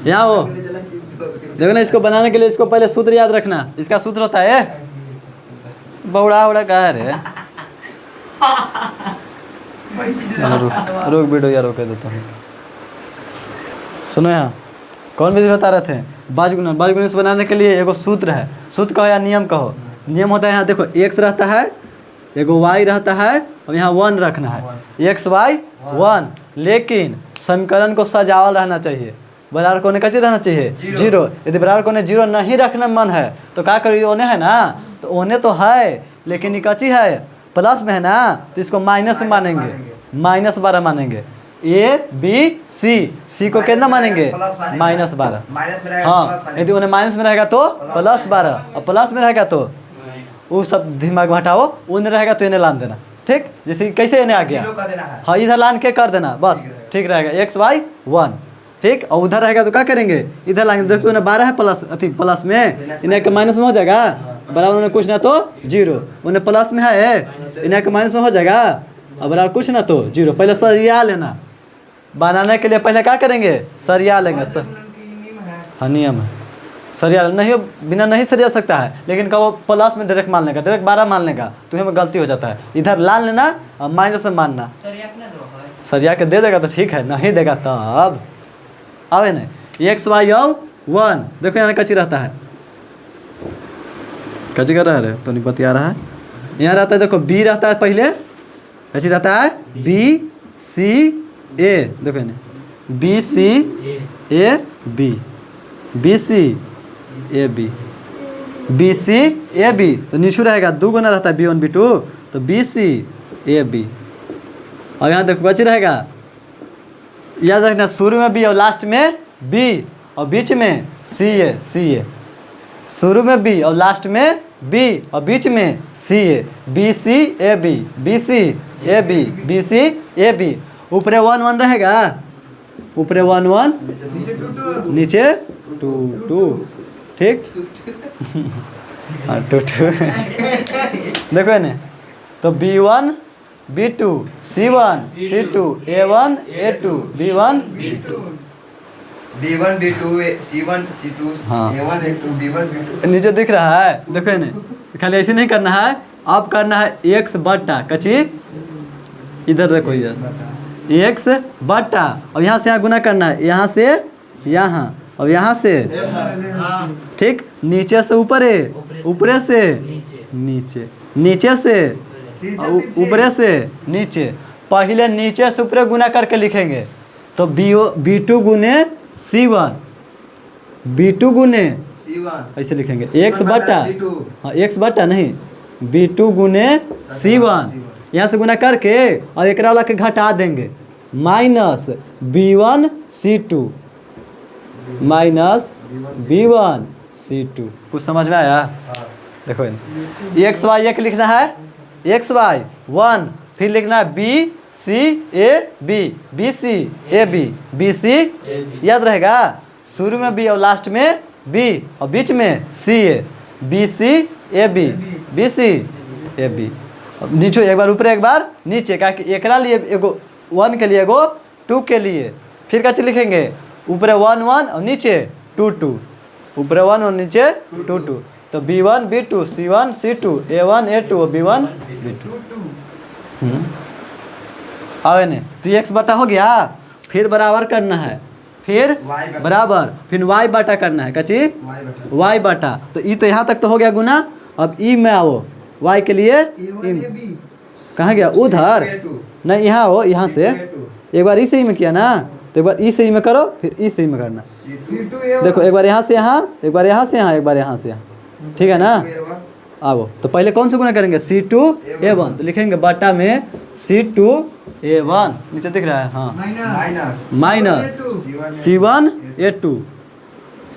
यहाँ हो। देखो ना, इसको बनाने के लिए इसको पहले सूत्र याद रखना। इसका सूत्र होता है बौड़ा उड़ा कहा है रे। रोक वीडियो यार, रोके देता हूँ। सुनो यहाँ कौन विधि बता रहे थे? वज्र गुणन। वज्र गुणन से बनाने के लिए एगो सूत्र है, सूत्र कहो या नियम कहो। नियम होता है यहाँ देखो, x रहता है, एगो y रहता है, और यहाँ 1 रखना है, x y 1। लेकिन समीकरण को सजावल रहना चाहिए, बराबर कोने कैसे रहना चाहिए? 0। यदि बराबर कोने 0 नहीं रखना मन है तो क्या करिए? ओने है ना, तो ओने तो है लेकिन ये कच्ची है, प्लस में है ना, तो इसको माइनस में मानेंगे, -12 मानेंगे। ABC को कितना मानेंगे? -12। हाँ, यदि उन्हें माइनस में रहेगा तो +12, और प्लस में रहेगा तो वो सब दिमाग में हटाओ, उन्हें रहेगा तो इन्हें लान देना, ठीक। जैसे कैसे इन्हें आ गया, हाँ इधर लान के कर देना बस, ठीक रहेगा। x y 1, ठीक। और उधर रहेगा तो क्या करेंगे? इधर लाएंगे। देखो उन्हें 12 है प्लस अति प्लस में, इन्हें के माइनस में हो जाएगा, बराबर उन्हें कुछ ना तो 0, उन्हें प्लस में है, इन्हें के माइनस में हो जाएगा, और बराबर कुछ ना तो 0। पहले सरिया लेना, बनाने के लिए पहले क्या करेंगे? सरिया लेंगे सर। हाँ नियम है, सरिया नहीं, बिना नहीं सरिया सकता है, लेकिन का वो प्लस में डायरेक्ट मान लेगा, डायरेक्ट 12 मान लेगा तो हमें गलती हो जाता है। इधर लाल लेना और माइनस में मानना। सरिया के दे देगा तो ठीक है, नहीं देगा तब आवे नहीं। x y 1, देखो यहाँ कच्ची रहता है, कच्ची कर रहा है तो नहीं बतिया रहा है। यहाँ रहता है देखो b रहता है, पहले कच्ची रहता है b c a, देखो ना b c a b, b c a b, b c a b, तो नीचू रहेगा 2 गुना रहता है b1 b2, तो b c a b। और यहाँ देखो बची रहेगा, याद रखना शुरू में b और लास्ट में b और बीच में c a, शुरू में b और लास्ट में b और बीच में c a, b c a b, b c a b, b c a b। ऊपरे 1 1 रहेगा, ऊपरे 1 1, नीचे 2 2, ठीक। हाँ 2 2 देखो ना, तो b1 b2 c1 c2 a1 a2 b1 b1 b2 c1 c2 हाँ। a1 a2 b1 b2। नीचे दिख रहा है, देखो ना, खाली ऐसे नहीं करना है, अब करना है x बट्टा कच्ची, इधर देखो इधर x बट्टा, और यहाँ से यहाँ गुना करना है, यहाँ से यहाँ और यहाँ से, ठीक। नीचे से ऊपरे, ऊपरे से नीचे, नीचे से ऊपरे से नीचे। पहले नीचे से ऊपरे गुना करके लिखेंगे, तो b2 गुने c1, b2 गुने c1 ऐसे लिखेंगे, x बट्टा, हाँ x बट्टा नहीं, b2 गुने c1, यहाँ से गुना करके और एक वाला के घटा देंगे, minus b1 c2, minus b1 c2। कुछ समझ में आया? देखो x y 1 लिखना है, x y 1, फिर लिखना है b c a b, b c a b, b c, याद रहेगा, शुरू में b और लास्ट में b और बीच में c a, b c a b, b c a b। नीचे एक बार ऊपर एक बार नीचे, क्या कि एकरा लिए एगो 1 के लिए एगो 2 के लिए, फिर कैसे लिखेंगे? ऊपर 1 1 और नीचे 2 2, ऊपर 1 और नीचे 2 2। तो B1 B2 C1 C2 A1 A2 और B1 B2। अब ने तो x बटा हो गया, फिर बराबर करना है, फिर Y बटा। बराबर, फिर y बटा करना है कची Y बटा। y बटा। तो ई तो यहाँ तक तो हो गया गुना। अब ई में आओ, y के लिए कहाँ गया उधर, नहीं यहाँ हो, यहाँ से एक बार ई से ही में किया ना, तो एक बार ई से ही में करो, फिर ई से ही में करना। देखो एक बार यहाँ से यहाँ, एक बार यहाँ से यहाँ, एक बार यहाँ से यहाँ, ठीक है ना। आओ तो पहले कौन से गुना करेंगे C2 A1, तो लिखेंगे बटा में C2 A1 नीचे दिख रहा है, हाँ माइनस C1 A2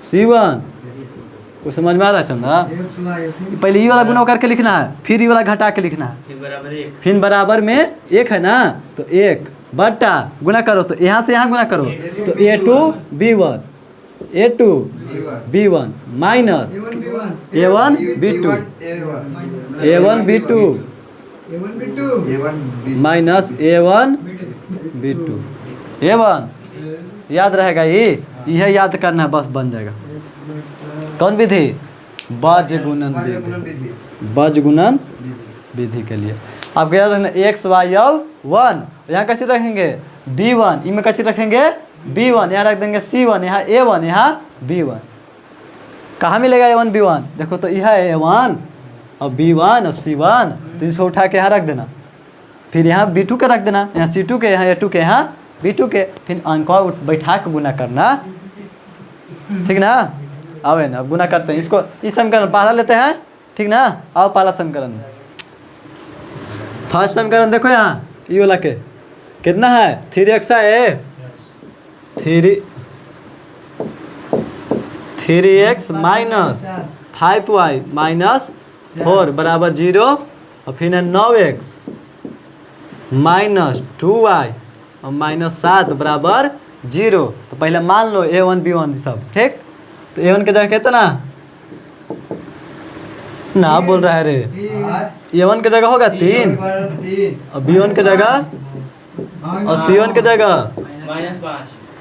C1। कुछ समझ में आ रहा है चंदा? पहले ई वाला गुना करके लिखना है, फिर ई वाला घटा के लिखना है, फिर बराबर में एक है ना, तो एक बटा गुना करो, तो यहाँ से यहाँ गुना करो, तो A2 B1 A2 B1 minus A1 B2 A1 B2 minus A1 B2 A1। याद रहेगा ये, यह याद करना है, बस बन जाएगा। कौन विधि? बीजगुणन विधि, बीजगुणन विधि के लिए आपको याद रखना x y और 1, यहाँ कैसे रखेंगे B1, इनमें कैसे रखेंगे B1, यहाँ रख देंगे C1, यहाँ A1, यहाँ B1। कहाँ मिलेगा A1 B1? देखो तो यह है A1 और B1 और C1, तो इसको उठा के यहाँ रख देना, फिर यहाँ B2 के रख देना, यहाँ C2 के, यहाँ A2 के, यहाँ B2 के, फिर अंक बैठा के गुना करना, ठीक ना। आओ ना अब गुना करते हैं इसको, इस समीकरण पहला लेते हैं, ठीक ना। आओ पहला समीकरण, फर्स्ट समीकरण देखो यहाँ ये वाला के कितना है 3x है 3x माइनस 5y माइनस 4 बराबर 0, और फिर है 9x माइनस 2y और माइनस 7 बराबर 0। तो पहले मान लो A1 B1 सब ठीक। तो A1 के जगह कितना ना बोल रहा है रे, A1 के जगह होगा 3 और B1 के जगह और C1 के जगह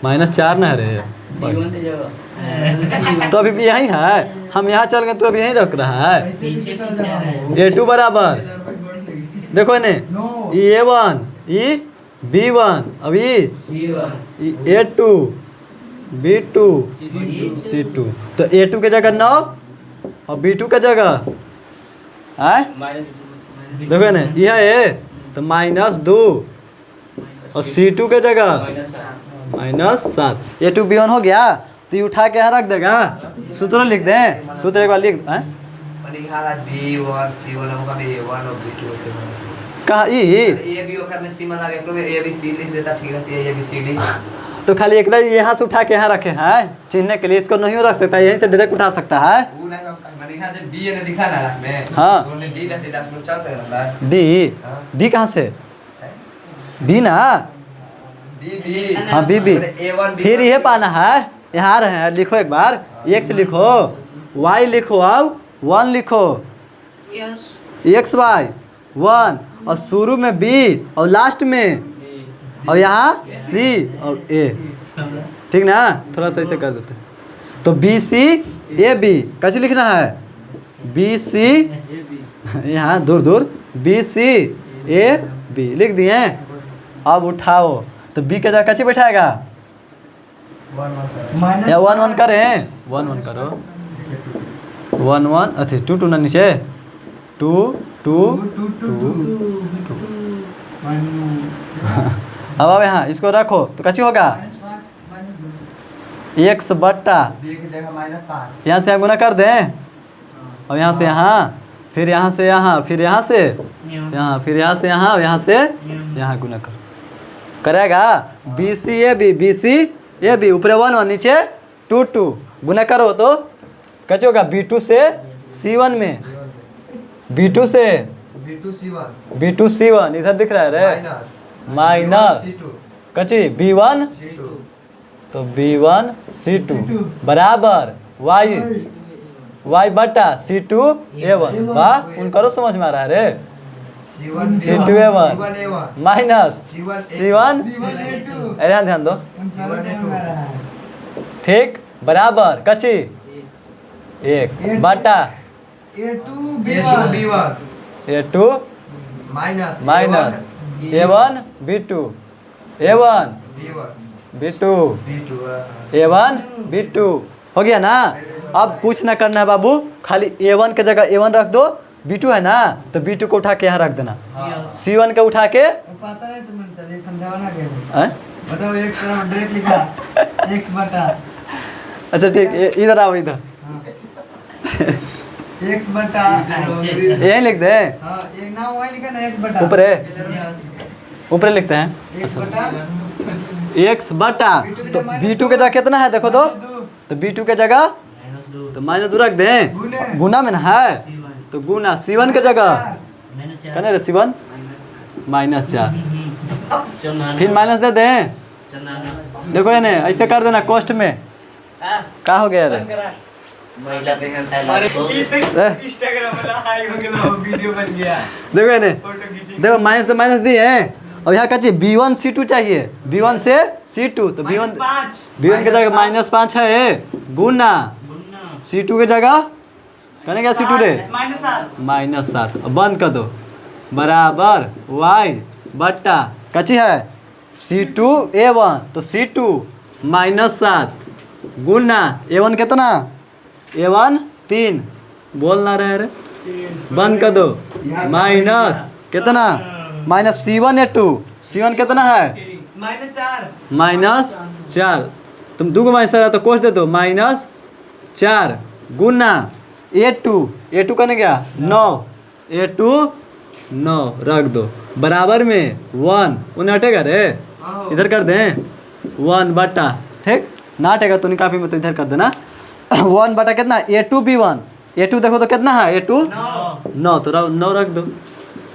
-4 ना है रे। तो अभी भी यही है, हम यहाँ चल गए तो अभी यहीं रख रहा है। A2 बराबर देखो ने A1 ई B1 अभी A2 B2 C2, तो A2 के जगह 9 और B2 के जगह आए देखो ना यह है, तो -2 और C2 के जगह -7। A2 B1 हो गया, तो ये उठा के यहाँ रख देगा, सूत्र लिख दें, सूत्र एक बार लिख B1 C1 होगा A1 और B2 से कहाँ ए बी ओकर में सी मान लगे तो ए बी सी लिख देता, ठीक है ए बी सी डी। तो खाली एक यहाँ से उठा के यहाँ रखे हैं चिन्हने के लिए, इसको नहीं रख सकता, यहीं से डायरेक्ट उठा सकता है। वो नहीं मैंने कहा जब बी ने दिखा ना रख में, हाँ तो ने डी रख देता तो चल सकता है। डी कहाँ से बी ना, बी हाँ बी A1 फिर ये पाना है, यहाँ रहे हैं, लिखो एक बार, x लिखो y लिखो अब 1 लिखो, x y 1 और शुरू में b और लास्ट में और यहाँ c और a, ठीक ना। थोड़ा सा ऐसे कर देते हैं, तो बी सी ए बी कैसे लिखना है, बी सी यहाँ दूर दूर बी सी ए बी लिख दिए। अब उठाओ तो बी के जगह कैसे बैठाएगा, या 1 1 करें, 1 1 करो 1 1 अथी 2 2 ना नीचे 2 2 2 अब यहाँ इसको रखो तो कैसे होगा x बट्टा यहाँ से हम गुना कर दें, और यहाँ से यहाँ, फिर यहाँ से यहाँ, फिर यहाँ से यहाँ, फिर यहाँ से यहाँ, और यहाँ से यहाँ गुना करो, करेगा बी सी ए बी ऊपर 1 1 नीचे 2 2 गुना करो तो कैसे होगा B2 से C1 में, B2 से B2 C1 इधर दिख रहा है रे, माइनस कची B1 तो B1 C2 बराबर y बटा C2 A1। वाह उन करो समझ में आ रहा है रे, C2 A1 माइनस C1 अरे ध्यान दो, ठीक बराबर कची 1 बटा a two minus minus a one b two a one b two a one b two हो गया ना। अब कुछ ना करना है बाबू, खाली ए वन के जगह ए वन रख दो, बी टू है ना तो बी टू को उठा के यहाँ रख देना, सी वन को उठा के पता नहीं तुम चलिए समझाओ ना क्या हैं? बताओ एक तरफ डायरेक्ट लिखा x बटा अच्छा ठीक, इधर आओ इधर, x बटा यही लिख दे, हाँ एक ना वही लिखा ना x बटा ऊपर है, ऊपर लिखते हैं x बटा एक्स बटा, तो बी टू के जगह कितना है देखो तो बी टू के जगह तो माइनस दो रख दें, गुना में ना है तो गुना सी वन के जगह कहने रे सी वन माइनस 4, फिर माइनस दे दें, देखो ये नहीं ऐसे कर देना कोष्ट में, क्या हो गया रे इंस्टाग्राम वाला हाई हो गया वीडियो बन गया देखो ये नहीं, फोटो खींची देखो माइनस से माइनस दी है, और यहाँ का चाहिए B1 C2 चाहिए, B1 से C2 तो B1 के जगह -5 है गुना C2 के जगह कहने क्या C2 रे -7, अब बंद कर दो बराबर y बट्टा कची है C2 A1 तो C2 -7 गुना A1 कितना A1 3 बोल ना रहे रे, बंद कर दो माइनस कितना माइनस C1 A2 C1 कितना है -4 तुम दो को माइनस रहा तो कोस दे दो -4 गुना A2 करने क्या 9 A2 9 रख दो बराबर में 1 उन्हें हटेगा रे, इधर कर दें 1 बटा, ठीक ना हटेगा तो काफ़ी में तो इधर कर देना 1 बटा कितना A2 B1 A2 देखो तो कितना है A2 9 तो 9 रख दो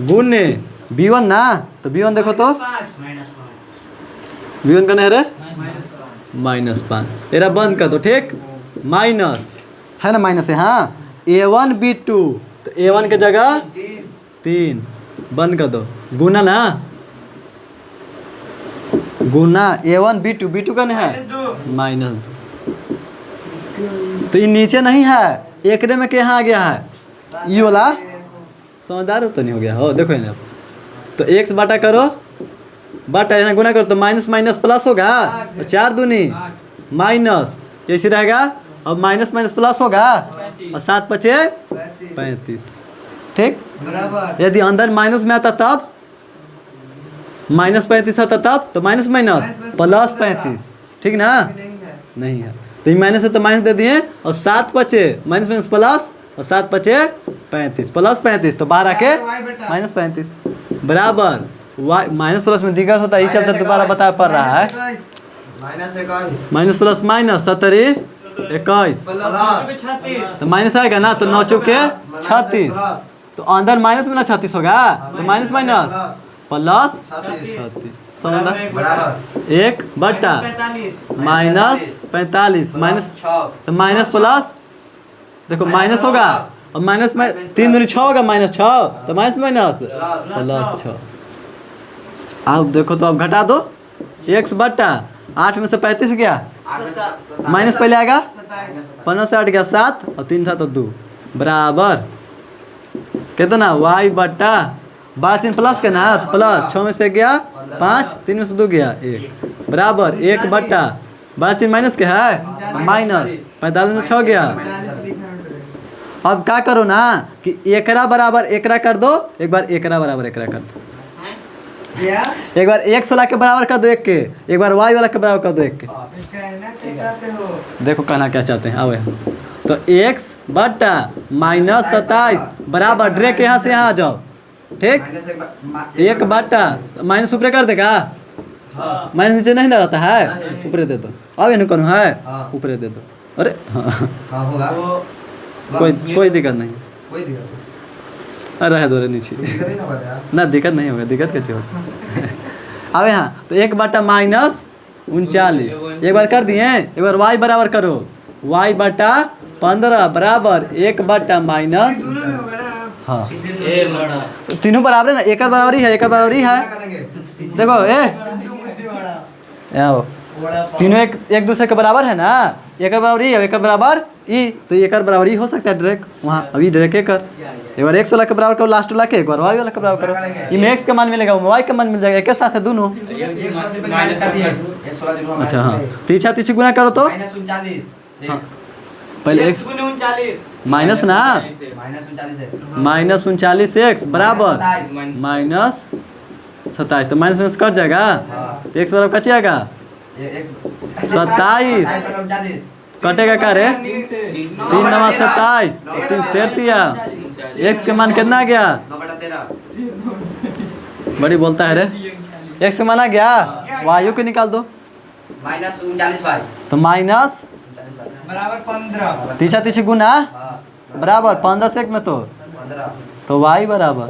गुने B1 ना तो B1 देखो तो B1 का नहीं रे -5 तेरा बंद कर दो, ठीक माइनस है ना माइनस है हाँ A1 B2 तो A1 के जगह 3 बंद कर दो गुना ना गुना A1 B2 का नहीं है -2 तो ये नीचे नहीं है एकरे में क्या आ गया है ये वाला समझदार हो तो नहीं हो गया हो, देखो ना तो x बटा करो बटा यहाँ गुना करो तो माइनस माइनस प्लस होगा तो 4 दूनी माइनस ऐसे रहेगा, अब माइनस माइनस प्लस होगा और 7 पचे 35, ठीक बराबर यदि अंदर माइनस में आता तब -35 आता तब तो माइनस माइनस प्लस 35, ठीक ना नहीं है तो ये माइनस है तो माइनस दे दिए और 7 बचे माइनस माइनस प्लस और 7 बचे 35 प्लस 35 तो 12 के -35 बराबर y माइनस प्लस में दिक्कत होता है, ये चलते दोबारा बता पड़ रहा है माइनस प्लस माइनस 70 21 तो माइनस आएगा ना तो 9 चौके 36 तो अंदर माइनस में ना 36 होगा तो माइनस माइनस प्लस 36 समझना 1 बटा -45 माइनस तो माइनस प्लस देखो माइनस होगा और माइनस में 3 दूनी 6 होगा -6 तो माइनस माइनस प्लस 6 अब देखो तो अब घटा दो x बटा 8 में से 35 गया माइनस पहले आएगा 15 से 8 गया 7 और 3 था तो 2 बराबर कितना y बटा 12 चिन्ह प्लस के ना तो प्लस 6 में से गया 5 3 में से 2 गया 1 बराबर 1 बटा 12 चिन्ह माइनस के है माइनस 45 में 6 गया। अब क्या करो ना कि एकरा बराबर एकरा कर दो, एक बार एकरा बराबर एकरा कर दो, एक बार x वाला के बराबर कर दो 1 के, एक बार y वाला के बराबर कर दो 1 के। देखो कहना क्या चाहते हैं आओ यहाँ तो x बटा -27 बराबर डायरेक्ट यहाँ से यहाँ आ जाओ, ठीक 1 बटा माइनस ऊपर कर देगा माइनस नीचे नहीं ना रहता है ऊपर दे दो, अब ये करूँ है ऊपर दे दो, अरे हाँ कोई दिक्कत नहीं है रह दो रे नीचे ना दिक्कत नहीं होगा, दिक्कत कैसे होगा अब यहाँ तो 1 बटा -39 एक बार कर दिए, एक बार y बराबर करो y बटा 15 बराबर 1 बटा माइनस हाँ तीनों बराबर है ना, एक बराबर ही है एक बराबर ही है देखो यहाँ तीनों एक दूसरे के बराबर है ना, एक बराबर ई एक बराबर ई, तो एक बराबर ई हो सकता है डायरेक्ट वहाँ। अभी डायरेक्ट एक बार x वाला के बराबर करो, लास्ट वाला के एक बार y वाला के बराबर करो, इनमें x का मान मिलेगा y का मान मिल जाएगा, एक के साथ है दोनों। अच्छा हाँ, तीछा तीछी गुना करो तो हाँ। पहले x गुने 39 माइनस ना, -39 x बराबर -27, तो माइनस माइनस कट जाएगा, तो x बराबर कट जाएगा 27, कटेगा क्या रे 3 9 27, 33, x के मान कितना आ गया, बड़ी बोलता है रे, x के मान आ गया, वायु को निकाल दो, -39 तो माइनस बराबर 15 तीछा तीछी गुना बराबर 15 से 1 में तो y बराबर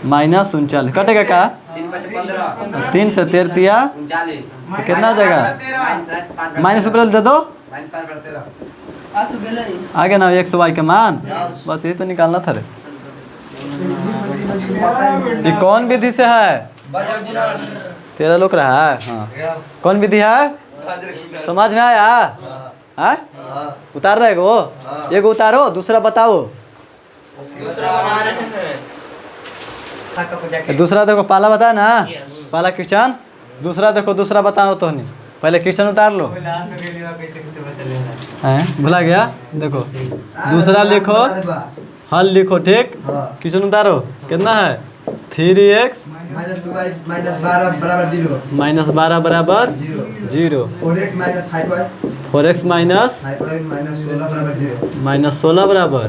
-39 कटेगा क्या, 3 से 33 तो कितना आ जाएगा, माइनस ऊपर दे दो, आगे ना x y का मान, बस ये तो निकालना था रे। ये कौन विधि से है, तेरा लोग रहा है हाँ, कौन विधि है समझ में आया, हाँ उतार रहे हो, एक उतारो दूसरा बताओ, दूसरा देखो पहला बताया ना, पहला क्वेश्चन, दूसरा देखो दूसरा बताओ तो नहीं, पहले क्वेश्चन उतार लो, हैं भुला गया, देखो दूसरा लिखो, हल लिखो, ठीक, क्वेश्चन उतारो, कितना है 3x -12 बराबर 0, 4x माइनस -16 बराबर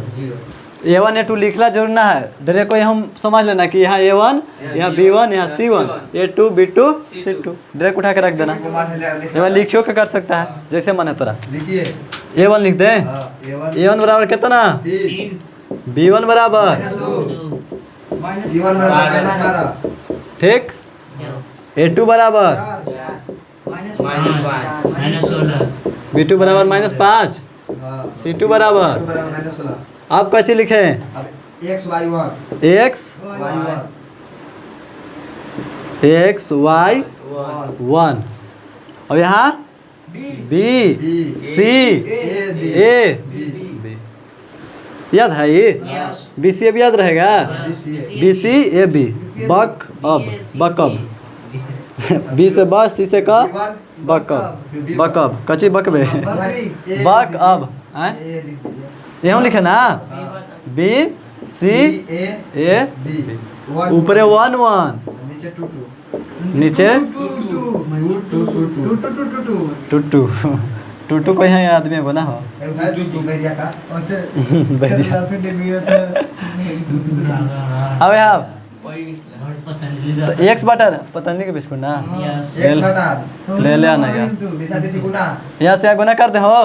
A1 A2 लिखना जरूर ना है, डायरेक्ट को हम समझ लेना कि यहाँ A1 यहाँ B1 यहाँ C1 A2 B2 C2 direct उठा के रख देना, A1 लिखियो के कर सकता है जैसे मन है तोरा, A1 लिख दे, A1 बराबर कितना, B1 बराबर ठीक, A2 बराबर B2 बराबर -5, C2 बराबर, आप कैसे लिखे x y 1, और यहाँ B C A B, याद है ये, B C A B याद रहेगा, B C A B बक अब B से बस, C से का बकब कची बकबे बक अब यहाँ लिखे ना, B C A B, ऊपरे 1 1 नीचे टूटू कोई है आदमी को ना हो, अब आप तो x बटर पतंजलि के बिस्कुट ना ले आना यार, यहाँ से यहाँ गुना कर दे हो,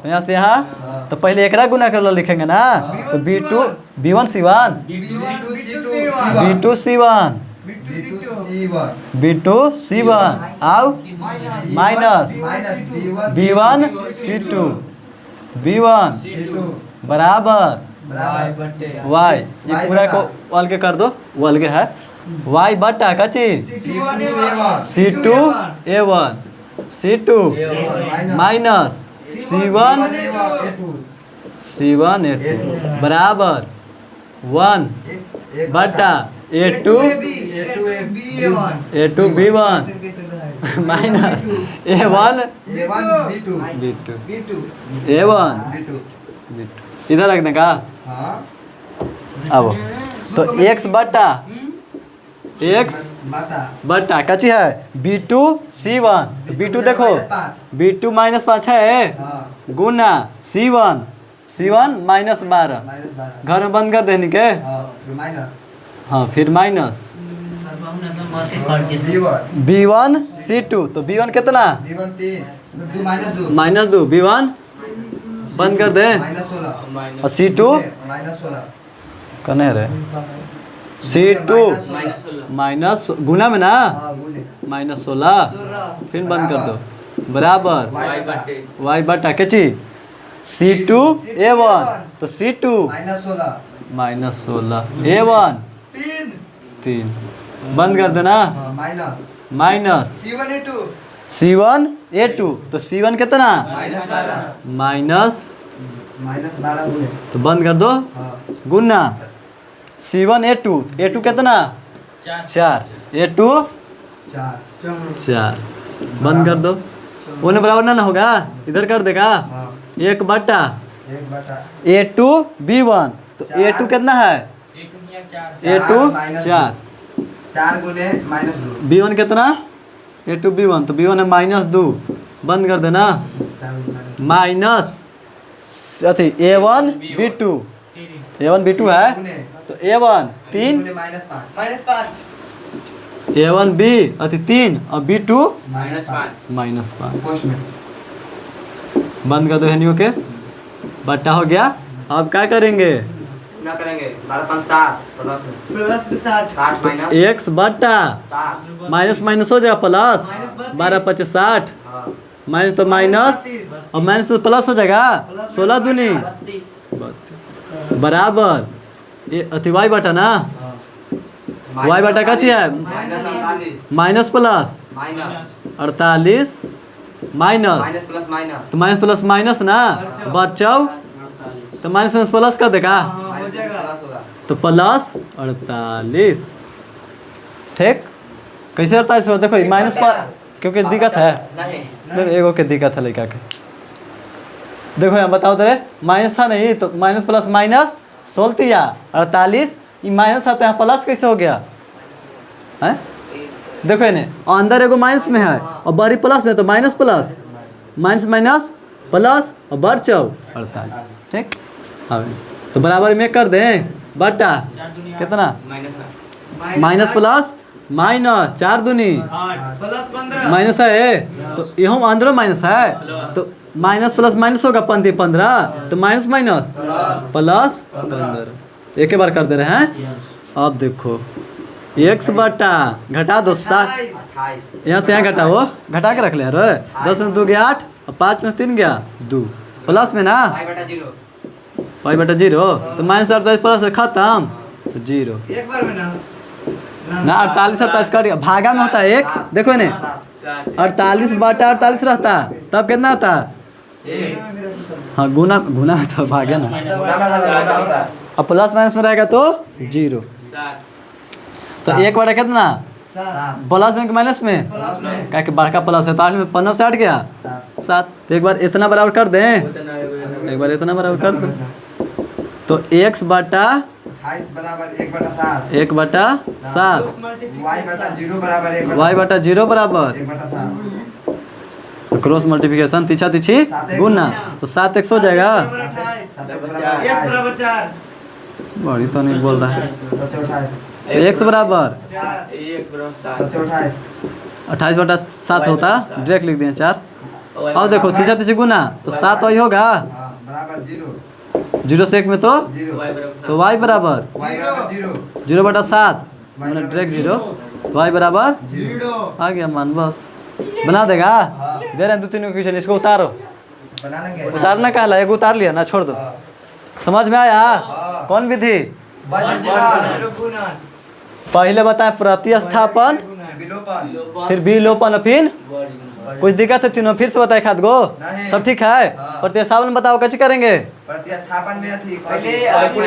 यहाँ से यहाँ, तो पहले एकरा गुना कर लो लिखेंगे ना, तो B1 C1 B2 C1 B2 C1 आओ माइनस B1 C2 B1 बराबर y, ये पूरा को अलग कर दो, वो अलग है, y बटा का चीज C2 A1 C2 minus C1 A2 बराबर 1 बटा A2 B1 minus A1 B2 A1 B2 इधर रखने का, अब तो x बटा कची है B2 C1, तो B2 देखो B2 -5 है गुना C1 -12, घर में बंद कर देने के, हाँ फिर माइनस B1 C2, तो B1 कितना -2 B1 बंद कर दे, और C2 कने रहे C2 माइनस गुना में ना -16, फिर बंद कर दो बराबर y बटा के चीज C2 A1, तो C2 -16 A1 3 बंद कर देना, माइनस C1A2 C1A2 तो C1 कितना -12 माइनस -12 गुने तो बंद कर दो हाँ गुना C1A2 A2 कितना 4 A2 4 बंद कर दो होने बराबर ना होगा इधर कर देगा हाँ 1 बटा 1/4 A2 B1 तो A2 कितना है A2 4 4 गुने -2 B1 कितना A2 B1 तो B1 है -2 बंद कर देना माइनस अथी A1 B2 A1 B2 है तो A1 3 गुने -5 -5 A1 B अथी 3 और B2 -5 -5 पोस्ट में बंद कर दो हेनियो के बट्टा हो गया अब क्या करेंगे क्या करेंगे 12 7 प्लस में प्लस में 60 60 तो माइनस एक्स बट्टा 60 माइनस माइनस हो जाएगा प्लस -32 12 25 60 हाँ माइनस तो माइनस और माइनस तो प्लस हो जाएगा 16 दूनी 32 बराबर ये अति वाई बटा ना वाई बटा का चाहिए -48 minus plus minus 48 minus minus plus minus तो माइनस प्लस माइनस ना बचाओ तो माइनस माइनस प्लस कर देगा हाँ, हो जाएगा। प्लस होगा तो प्लस 48 ठीक कैसे 48 हो देखो माइनस पर क्योंकि दिक्कत है नहीं देखो एगो के दिक्कत है लड़का के देखो यहाँ बताओ तेरे माइनस था नहीं तो माइनस प्लस माइनस 16 या 48 ये माइनस था तो यहाँ प्लस कैसे हो गया है देखो इन्हें अंदर एगो माइनस में है और बारी प्लस में तो minus plus minus minus plus और बढ़ चौ 48 ठीक हाँ तो बराबर में कर दें बटा कितना माइनस प्लस माइनस 4 दूनी प्लस 15 माइनस है तो यहाँ अंदर माइनस है तो माइनस प्लस माइनस होगा 15 तो माइनस माइनस प्लस 15 एक ही बार कर दे रहे हैं अब देखो एक्स बटा घटा दो 7 28 यहाँ से यहाँ घटा हो घटा के रख ले यार 10 में 2 गया 8 और 5 में 3 गया 2 प्लस में ना y/0 y बटा 0 तो माइनस 48 प्लस है खत्म तो 0 एक बार में ना ना 48 48 कर दिया भागा में होता है एक देखो इन्हें 48 बटा 48 रहता तब कितना आता हाँ गुना गुना में तो भागे ना गुना में गुना होता है अब प्लस माइनस में रहेगा तो 0 तो एक बटा कितना प्लस में कि माइनस में प्लस में क्या कि बड़का प्लस है तो 8 में 15 से 8 गया 7 तो एक बार इतना बराबर कर दें एक बार इतना बराबर कर दें तो x बटा 28 बराबर 1/7 1 बटा 7 y/0 बराबर 1/7 y बटा 0 बराबर 1/7 क्रॉस मल्टीप्लिकेशन तीछा तीछी गुना तो 7x हो जाएगा 28 x बराबर 4 बड़ी तो नहीं बोल रहा है 728 x बराबर 28 बटा 7 होता डायरेक्ट लिख दिए 4 और देखो तीछा तीछी गुना तो 7 वही होगा बराबर 0 से 1 में तो 0 तो y बराबर y बराबर 0 0 बटा 7 मैंने डायरेक्ट 0 तो y बराबर 0 आ गया मान बस बना देगा दे रहे हैं 2-3 क्वेश्चन इसको उतारो बना लेंगे उतारना का है एक उतार लिया ना छोड़ दो समझ में आया कौन विधि गुणन पहले बताए प्रतिस्थापन विलोपन फिर विलोपन और फिर कुछ दिक्कत है तीनों फिर से बताए खाद गो नहीं। सब ठीक है प्रतिस्थापन बताओ कैसे करेंगे प्रतिस्थापन में थी पहले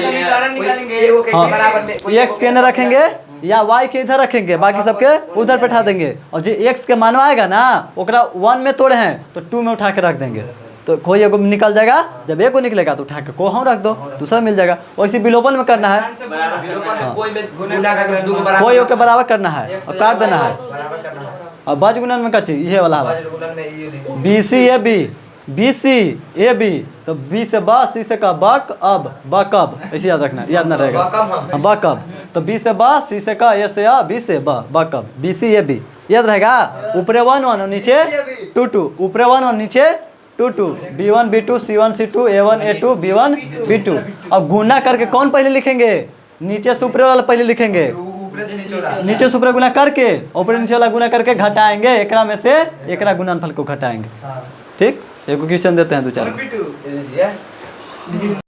समीकरण निकालेंगे हाँ बराबर में x के अंदर रखेंगे या y के इधर रखेंगे बाकी सबके उधर बैठा देंगे और जो x के मानवा आएगा ना ओकरा 1 में तोड़े हैं तो 2 में उठा के रख देंगे तो कोई एगो निकल जाएगा जब एक को निकलेगा तो उठा के को हम रख दो दूसरा मिल जाएगा वैसे विलोपन में करना है विलोपन में कोई में गुना करके दो के बराबर कोई के बराबर करना है और काट देना है बराबर करना है और बज गुणन में कची ये वाला है बज गुणन में ये देखो बी सी ए बी तो बी से ब सी से क बक अब बकब ऐसे याद रखना याद ना रहेगा हाँ, बकब तो बी से ब सी से क ए से बी से ब बकब बी सी ए बी याद रहेगा ऊपरे 1 1 और नीचे 2 2 ऊपरे 1 और नीचे 2 2 B1 B2 C1 C2 A1 A2 B1 B2 अब गुना करके कौन पहले लिखेंगे नीचे से ऊपरे वाला पहले लिखेंगे ऊपर से नीचे उड़ा नीचे से ऊपर गुना करके ऊपर नीचे वाला गुना करके घटाएंगे एकरा में से एकरा गुणनफल को घटाएंगे ठीक एक क्वेश्चन देते हैं 2 4 2 ये लीजिए